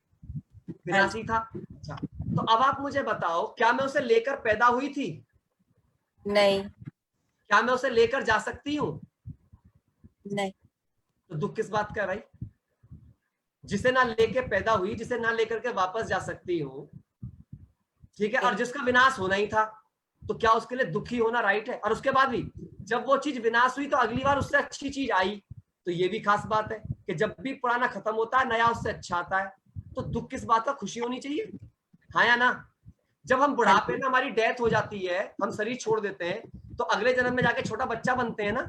विनाशी था। अच्छा, तो अब आप मुझे बताओ, क्या मैं उसे लेकर पैदा हुई थी? नहीं। क्या मैं उसे लेकर जा सकती हूँ? नहीं। तो दुख किस बात का है भाई? जिसे ना लेके पैदा हुई, जिसे ना लेकर के वापस जा सकती हूँ, ठीक है, और जिसका विनाश होना ही था, तो क्या उसके लिए दुखी होना राइट है? और उसके बाद भी जब वो चीज विनाश हुई तो अगली बार उससे अच्छी चीज आई, तो ये भी खास बात है कि जब भी पुराना खत्म होता है नया उससे अच्छा आता है। तो दुख किस बात का? खुशी होनी चाहिए, हाँ या ना? जब हम बुढ़ापे में हमारी डेथ हो जाती है, हम शरीर छोड़ देते हैं, तो अगले जन्म में जाके छोटा बच्चा बनते हैं ना।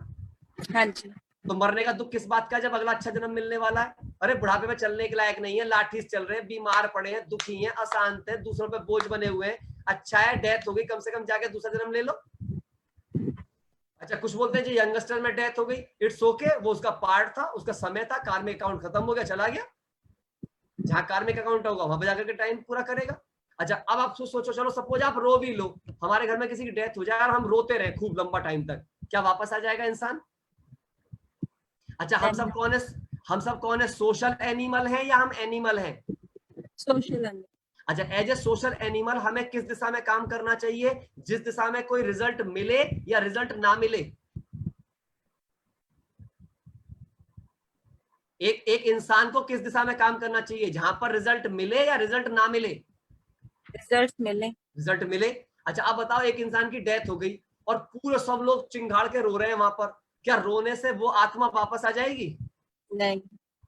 हाँ जी। तो मरने का दुख किस बात का, जब अगला अच्छा जन्म मिलने वाला है। अरे बुढ़ापे में चलने के लायक नहीं है, लाठी से चल रहे हैं, बीमार पड़े हैं, दुखी हैं, अशांत हैं, दूसरों पे बोझ बने हुए हैं, अच्छा है डेथ हो गई, कम से कम जाके दूसरा जन्म ले लो। अच्छा, कुछ बोलते हैं जी यंगस्टर में डेथ हो गई, इट्स ओके, वो उसका पार्ट था, उसका समय था, कार्मिक अकाउंट खत्म हो गया, चला गया। जहां कार्मिक अकाउंट होगा वहां पर जाकर के टाइम पूरा करेगा। अच्छा, अब आप सोचो, चलो सपोज आप रो भी लो, हमारे घर में किसी की डेथ हो जाए और हम रोते रहे खूब लंबा टाइम तक, क्या वापस आ जाएगा इंसान? अच्छा, हम सब कौन है? हम सब कौन है? सोशल एनिमल हैं या हम एनिमल हैं? Social animal. अच्छा, एज ए सोशल एनिमल हमें किस दिशा में काम करना चाहिए? जिस दिशा में कोई रिजल्ट मिले या रिजल्ट ना मिले। एक इंसान को किस दिशा में काम करना चाहिए? जहां पर रिजल्ट मिले या रिजल्ट ना मिले? रिजल्ट मिले। रिजल्ट मिले। अच्छा, अब बताओ, एक इंसान की डेथ हो गई और पूरे सब लोग चिंगाड़ के रो रहे हैं वहां पर, क्या रोने से वो आत्मा वापस आ जाएगी? नहीं।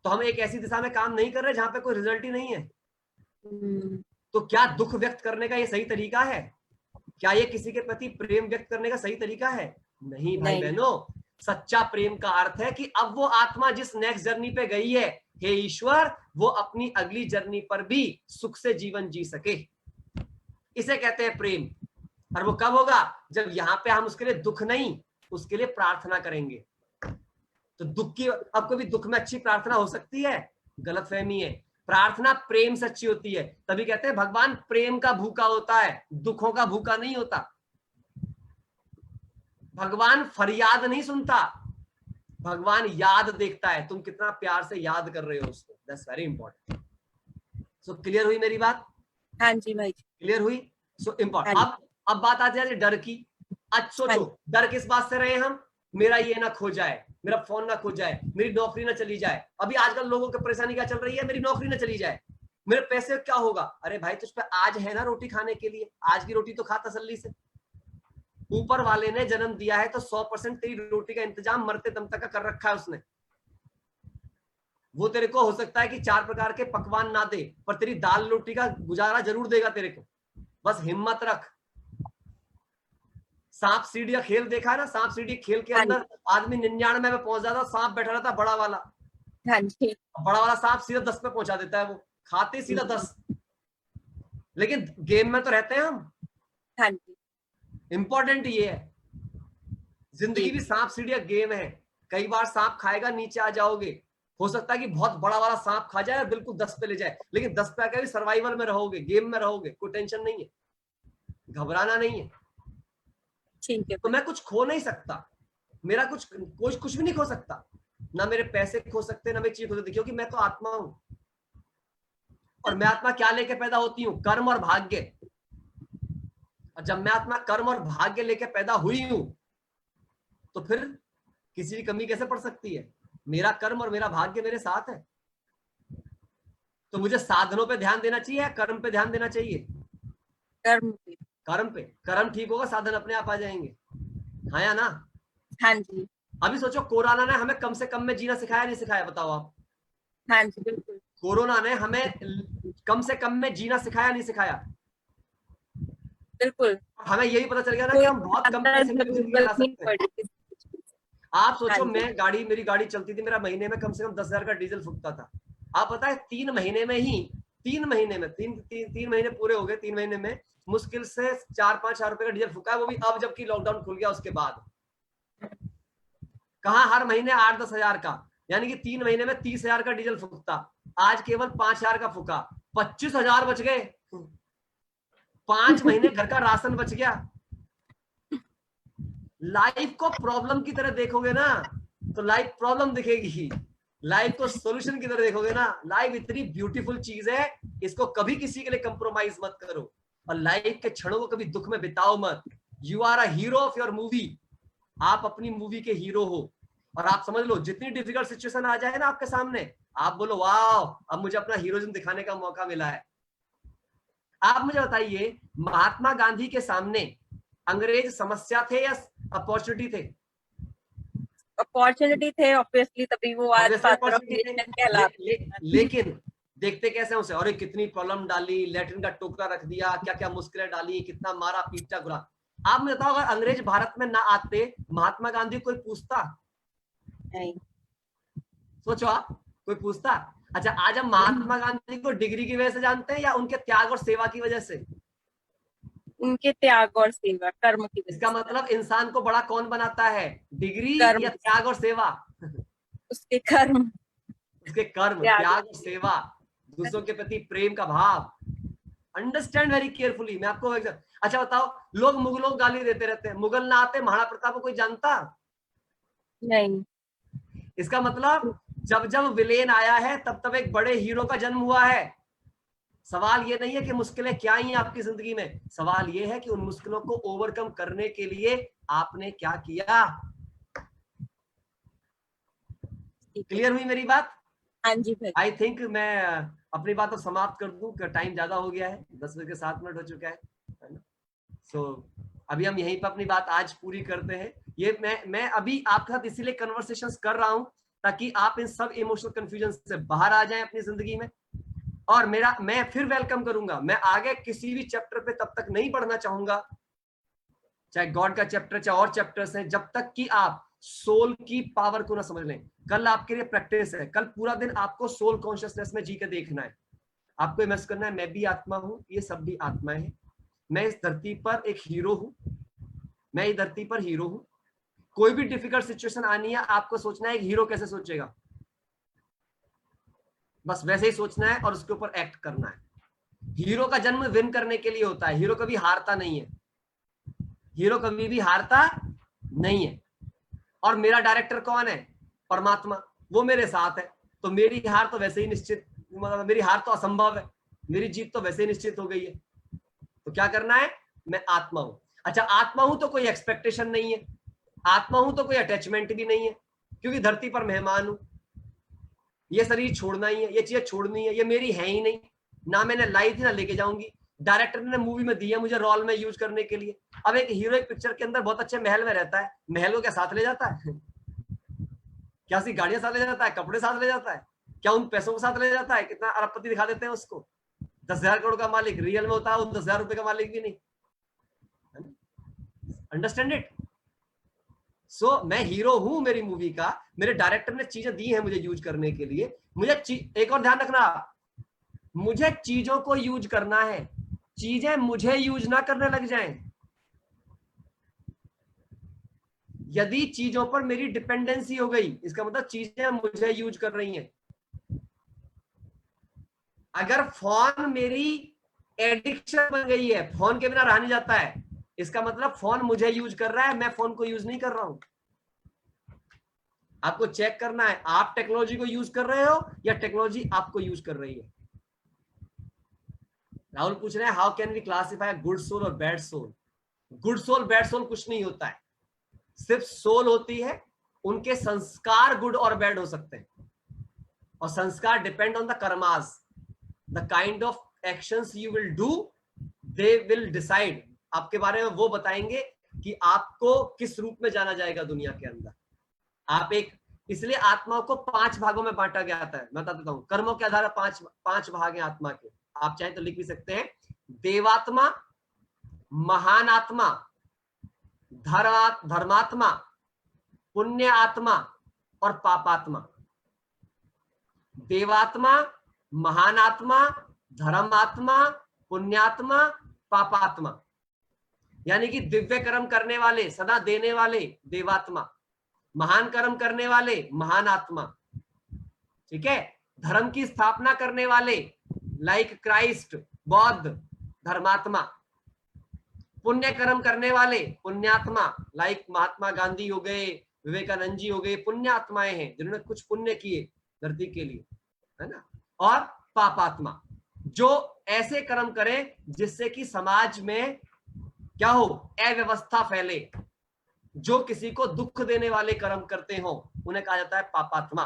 तो हम एक ऐसी दिशा में काम नहीं कर रहे जहां पे कोई रिजल्ट ही नहीं है। तो क्या दुख व्यक्त करने का ये सही तरीका है? क्या ये किसी के प्रति प्रेम व्यक्त करने का सही तरीका है? नहीं भाई बहनों, सच्चा प्रेम का अर्थ है कि अब वो आत्मा जिस नेक्स्ट जर्नी पे गई है, हे ईश्वर, वो अपनी अगली जर्नी पर भी सुख से जीवन जी सके। इसे कहते हैं प्रेम। और वो कब होगा? जब यहाँ पे हम उसके लिए दुख नहीं, उसके लिए प्रार्थना करेंगे। तो दुख की, अब कभी दुख में अच्छी प्रार्थना हो सकती है? गलतफहमी है। प्रार्थना प्रेम से अच्छी होती है। तभी कहते हैं भगवान प्रेम का भूखा होता है, दुखों का भूखा नहीं होता। भगवान फरियाद नहीं सुनता, भगवान याद देखता है, तुम कितना प्यार से याद कर रहे हो उसको। That's very important. So clear हुई मेरी बात? हाँ जी भाई, क्लियर हुई। So important. अब बात आती है डर की। आज सोचो, डर किस बात से रहे हम? मेरा ये ना खो जाए, मेरा फोन ना खो जाए, मेरी नौकरी ना चली जाए। अभी आजकल लोगों की परेशानी क्या चल रही है? मेरी नौकरी ना चली जाए, मेरे पैसे क्या होगा? अरे भाई, तुझ पे आज है ना रोटी खाने के लिए, आज की रोटी तो खा तसल्ली से। ऊपर वाले ने जन्म दिया है तो 100% तेरी रोटी का इंतजाम मरते दम तक का कर रखा है उसने। वो तेरे को हो सकता है कि 4 प्रकार के पकवान ना दे, पर तेरी दाल रोटी का गुजारा जरूर देगा तेरे को। बस हिम्मत रख। सांप सीढ़ी का खेल देखा है ना? सांप सीढ़ी खेल के अंदर आदमी 99 में पहुंच जाता, सांप बैठा रहता बड़ा वाला। बड़ा वाला सांप सीधा 10 पे पहुंचा देता है, वो खाते सीधा 10। लेकिन गेम में तो रहते हैं हम। इंपॉर्टेंट ये है, जिंदगी भी सांप सीढ़ी का गेम है। कई बार सांप खाएगा, नीचे आ जाओगे। हो सकता है कि बहुत बड़ा वाला सांप खा जाए और बिल्कुल 10 पे ले जाए, लेकिन 10 पे आकर भी सर्वाइवल में रहोगे, गेम में रहोगे, कोई टेंशन नहीं है, घबराना नहीं है। ठीक है। तो मैं कुछ खो नहीं सकता, मेरा कुछ भी नहीं खो सकता, ना मेरे पैसे खो सकते, ना मेरी चीज खो सकती, क्योंकि मैं तो आत्मा हूं। और मैं आत्मा क्या लेके पैदा होती हूँ? कर्म और भाग्य। और जब मैं आत्मा कर्म और भाग्य लेके पैदा हुई हूं, तो फिर किसी की कमी कैसे पड़ सकती है? मेरा कर्म और मेरा भाग्य मेरे साथ है। तो मुझे साधनों पे ध्यान देना चाहिए या कर्म पे ध्यान देना चाहिए? कर्म पे। कर्म पे। कर्म ठीक होगा, साधन अपने आप आ जाएंगे। हाँ या ना? हाँ जी। अभी सोचो, कोरोना ने हमें कम से कम में जीना सिखाया नहीं सिखाया? बताओ आप। हाँ जी, बिल्कुल। कोरोना ने हमें कम से कम में जीना सिखाया नहीं सिखाया? बिल्कुल। हमें यही पता चल गया ना कि हम बहुत कम पैसे में जिंदगी बना सकते हैं। आप सोचो, मेरी गाड़ी चलती थी, मेरा महीने में कम से कम 10,000 का डीजल फूकता था। आप पता है 3 महीने में ही, 3 महीने पूरे हो गए, 3 महीने में मुश्किल से 4-5 हजार रुपए का डीजल फूका है, वो भी अब जबकि लॉकडाउन खुल गया उसके बाद। कहाँ हर महीने 8-10 हजार का, यानी कि 3 महीने में 30,000 का डीजल फूकता, आज केवल 5,000 का फूका, 25,000 बच गए। 5 महीने घर का राशन बच गया। लाइफ को प्रॉब्लम की तरह देखोगे ना तो लाइफ प्रॉब्लम दिखेगी, लाइफ को सॉल्यूशन की तरह देखोगे ना, लाइफ इतनी ब्यूटीफुल चीज है, इसको कभी किसी के लिए कंप्रोमाइज मत करो, और लाइफ के क्षणों को कभी दुख में बिताओ मत। You are a hero of your movie. आप अपनी मूवी के हीरो हो, और आप समझ लो, जितनी डिफिकल्ट सिचुएशन आ जाए ना आपके सामने, आप बोलो वाह, अब मुझे अपना हीरोइज्म दिखाने का मौका मिला है। आप मुझे बताइए, महात्मा गांधी के सामने अंग्रेज समस्या थे या अपॉर्चुनिटी थे? अपॉर्चुनिटी थे ऑब्वियसली, तभी वो आज लेकिन देखते कैसे उसे, और कितनी प्रॉब्लम डाली, लैट्रिन का टोकरा रख दिया, क्या क्या मुश्किलें डाली, कितना मारा पीटा गुरा। आप मुझे बताओ, अगर अंग्रेज भारत में ना आते, महात्मा गांधी कोई पूछता? नहीं। सोचो आप, कोई पूछता? अच्छा, आज हम महात्मा गांधी को डिग्री की वजह से जानते हैं या उनके त्याग और सेवा की वजह से? उनके त्याग और सेवा, कर्म की। इसका मतलब इंसान को बड़ा कौन बनाता है, डिग्री या त्याग और सेवा? उसके कर्म। उसके कर्म, त्याग और सेवा, दूसरों के प्रति प्रेम का भाव। Understand very carefully. मैं आपको अच्छा बताओ, लोग मुगलों को गाली देते रहते हैं, मुगल ना आते महाराणा प्रताप को कोई जानता? नहीं। इसका मतलब जब जब विलेन आया है तब तब एक बड़े हीरो का जन्म हुआ है। सवाल ये नहीं है कि मुश्किलें क्या ही आपकी जिंदगी में, सवाल ये है कि उन मुश्किलों को ओवरकम करने के लिए आपने क्या किया। क्लियर हुई मेरी बात? हाँ जी भाई। आई थिंक मैं अपनी बात को समाप्त कर दूं, टाइम ज्यादा हो गया है, 10:07 हो चुका है ना। सो अभी हम यहीं पर अपनी बात आज पूरी करते हैं। ये मैं अभी आपके साथ इसीलिए कन्वर्सेशंस कर रहा हूं ताकि आप इन सब इमोशनल कंफ्यूजन से बाहर आ जाएं अपनी जिंदगी में। और मैं फिर वेलकम करूंगा, मैं आगे किसी भी चैप्टर पे तब तक नहीं पढ़ना चाहूंगा, चाहे गॉड का चैप्टर चाहे और चैप्टर्स हैं, जब तक कि आप सोल की पावर को ना समझ लें। कल आपके लिए प्रैक्टिस है, कल पूरा दिन आपको सोल कॉन्शियसनेस में जी के देखना है, आपको इमेज करना है मैं भी आत्मा हूं, ये सब भी आत्माएं हैं, मैं इस धरती पर एक हीरो हूं, मैं इस धरती पर हीरो हूं। कोई भी डिफिकल्ट सिचुएशन आनी है, आपको सोचना है एक हीरो कैसे सोचेगा, बस वैसे ही सोचना है और उसके ऊपर एक्ट करना है। हीरो का जन्म विन करने के लिए होता है, हीरो कभी हारता नहीं है, हीरो कभी भी हारता नहीं है। और मेरा डायरेक्टर कौन है? परमात्मा, वो मेरे साथ है, तो मेरी हार तो वैसे ही निश्चित, मतलब मेरी हार तो असंभव है, मेरी जीत तो वैसे ही निश्चित हो गई है। तो क्या करना है? मैं आत्मा हूं। अच्छा, आत्मा हूं तो कोई एक्सपेक्टेशन नहीं है, आत्मा हूं तो कोई अटैचमेंट भी नहीं है, क्योंकि धरती पर मेहमान हूं, ये शरीर छोड़ना ही है, ये चीजें छोड़नी है, ये मेरी है ही नहीं, ना मैंने लाई थी ना लेके जाऊंगी, डायरेक्टर ने मूवी में दिया मुझे रोल में यूज करने के लिए। अब एक हीरो एक पिक्चर के अंदर बहुत अच्छे महल में रहता है, महल को क्या साथ ले जाता है? क्या उसकी गाड़ियां साथ ले जाता है, कपड़े साथ ले जाता है, क्या उन पैसों को साथ ले जाता है? कितना अरबपति दिखा देते हैं उसको, 10,000 करोड़ का मालिक, रियल में होता है वो 10,000 रुपए का मालिक भी नहीं। Understand it? सो मैं हीरो हूं मेरी मूवी का, मेरे डायरेक्टर ने चीजें दी हैं मुझे यूज करने के लिए। मुझे एक और ध्यान रखना, मुझे चीजों को यूज करना है, चीजें मुझे यूज ना करने लग जाएं। यदि चीजों पर मेरी डिपेंडेंसी हो गई, इसका मतलब चीजें मुझे यूज कर रही हैं। अगर फोन मेरी एडिक्शन बन गई है, फोन के बिना रहा नहीं जाता है, इसका मतलब फोन मुझे यूज कर रहा है, मैं फोन को यूज नहीं कर रहा हूं। आपको चेक करना है आप टेक्नोलॉजी को यूज कर रहे हो या टेक्नोलॉजी आपको यूज कर रही है। राहुल पूछ रहे हैं how can we classify good soul और bad soul? Good soul bad soul कुछ नहीं होता है, सिर्फ सोल होती है, उनके संस्कार गुड और बैड हो सकते हैं, और संस्कार depend on the karmas, the kind of actions you will do, they will decide, आपके बारे में वो बताएंगे कि आपको किस रूप में जाना जाएगा दुनिया के अंदर। आप एक, इसलिए आत्मा को 5 भागों में बांटा गया था, मैं बता देता हूं, कर्मों के आधार पर 5 भाग हैं आत्मा के, आप चाहे तो लिख भी सकते हैं। देवात्मा, महान आत्मा, धर्मात्मा, पुण्य आत्मा और पापात्मा। देवात्मा, महान आत्मा, धर्मात्मा, पुण्यात्मा, पापात्मा, यानी कि दिव्य कर्म करने वाले, सदा देने वाले देवात्मा, महान कर्म करने वाले महान आत्मा, ठीक है, धर्म की स्थापना करने वाले लाइक क्राइस्ट, बौद्ध, धर्मात्मा, पुण्य कर्म करने वाले पुण्यात्मा लाइक महात्मा गांधी हो गए, विवेकानंद जी हो गए, पुण्य आत्माएं हैं जिन्होंने कुछ पुण्य किए धरती के लिए, है ना। और पापात्मा, जो ऐसे कर्म करें जिससे कि समाज में क्या हो, अव्यवस्था फैले, जो किसी को दुख देने वाले कर्म करते हो उन्हें कहा जाता है पापात्मा।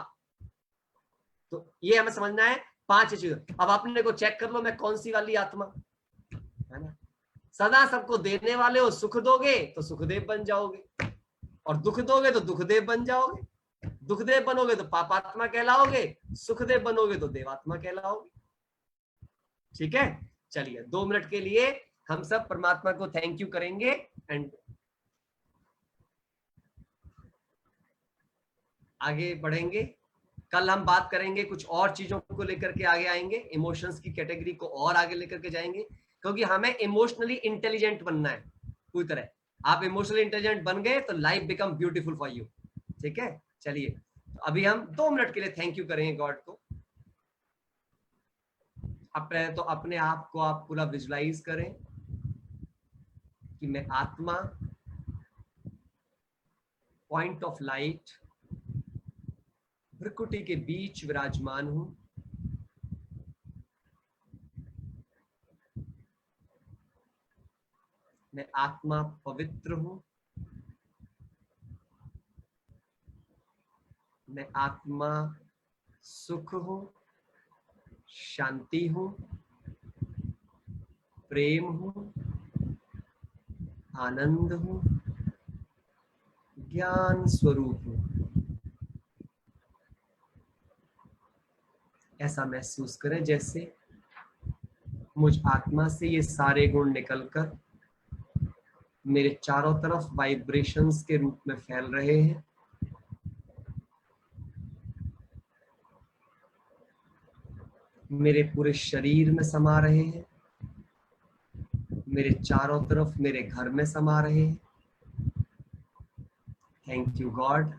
तो ये हमें समझना है 5 चीज। अब आपने को चेक कर लो मैं कौन सी वाली आत्मा, है ना। सदा सबको देने वाले हो, सुख दोगे तो सुखदेव बन जाओगे, और दुख दोगे तो दुखदेव बन जाओगे, दुखदेव बनोगे तो पापात्मा कहलाओगे, सुखदेव बनोगे तो देवात्मा कहलाओगे। ठीक है, चलिए 2 मिनट के लिए हम सब परमात्मा को थैंक यू करेंगे एंड आगे बढ़ेंगे। कल हम बात करेंगे कुछ और चीजों को लेकर के आगे आएंगे, इमोशंस की कैटेगरी को और आगे लेकर के जाएंगे, क्योंकि हमें इमोशनली इंटेलिजेंट बनना है पूरी तरह। आप इमोशनली इंटेलिजेंट बन गए तो life become beautiful for you. ठीक है, चलिए तो अभी हम 2 मिनट के लिए थैंक यू करेंगे गॉड को। तो अपने आप को आप पूरा विजुलाइज करें कि मैं आत्मा, पॉइंट ऑफ लाइट, भ्रुकुटी के बीच विराजमान हूं। मैं आत्मा पवित्र हूं, मैं आत्मा सुख हूं, शांति हूं, प्रेम हूं, आनंद हूं, ज्ञान स्वरूप हूं। ऐसा महसूस करें जैसे मुझ आत्मा से ये सारे गुण निकलकर मेरे चारों तरफ वाइब्रेशंस के रूप में फैल रहे हैं। मेरे पूरे शरीर में समा रहे हैं, मेरे चारों तरफ मेरे घर में समा रहे हैं। थैंक यू गॉड,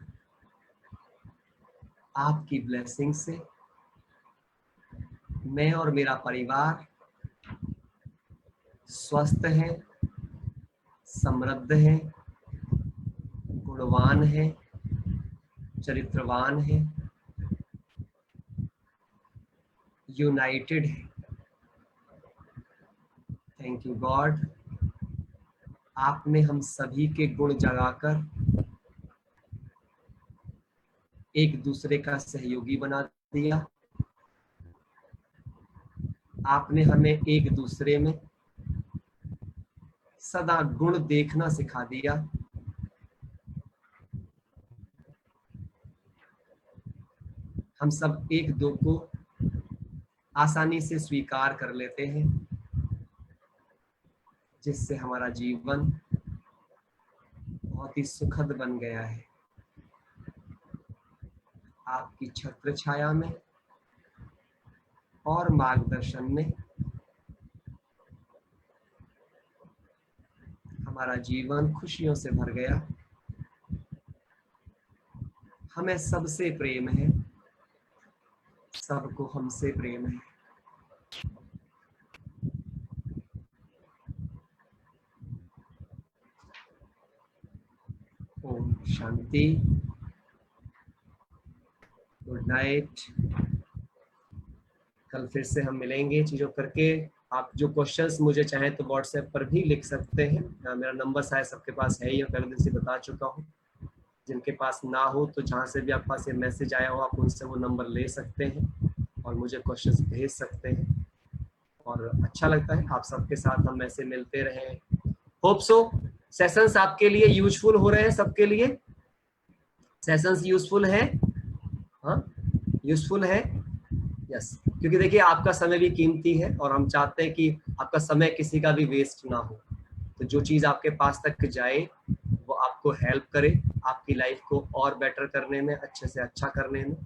आपकी ब्लेसिंग से मैं और मेरा परिवार स्वस्थ है, समृद्ध है, गुणवान है, चरित्रवान है, यूनाइटेड है। थैंक यू गॉड, आपने हम सभी के गुण जगाकर एक दूसरे का सहयोगी बना दिया। आपने हमें एक दूसरे में सदा गुण देखना सिखा दिया। हम सब एक दो को आसानी से स्वीकार कर लेते हैं, जिससे हमारा जीवन बहुत ही सुखद बन गया है। आपकी छत्र छाया में और मार्गदर्शन में हमारा जीवन खुशियों से भर गया। हमें सबसे प्रेम है, सबको हमसे प्रेम है। ओम शांति, गुड नाइट। कल फिर से हम मिलेंगे चीजों करके। आप जो क्वेश्चंस मुझे चाहें तो व्हाट्सएप पर भी लिख सकते हैं। मेरा नंबर शायद सबके पास है ही, पहले दिन से बता चुका हूँ। जिनके पास ना हो तो जहाँ से भी आपके पास ये मैसेज आया हो आप उनसे वो नंबर ले सकते हैं और मुझे क्वेश्चंस भेज सकते हैं। और अच्छा लगता है आप सबके साथ हम ऐसे मिलते रहें। होप सो सेशंस आपके लिए यूजफुल हो रहे हैं, सबके लिए सेशंस यूजफुल है। हाँ, यूजफुल है, यस। क्योंकि देखिए आपका समय भी कीमती है और हम चाहते हैं कि आपका समय किसी का भी वेस्ट ना हो। तो जो चीज आपके पास तक जाए वो आपको हेल्प करे आपकी लाइफ को और बेटर करने में, अच्छे से अच्छा करने में।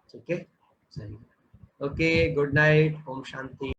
ठीक है, चलिए, okay, good night, Om Shanti.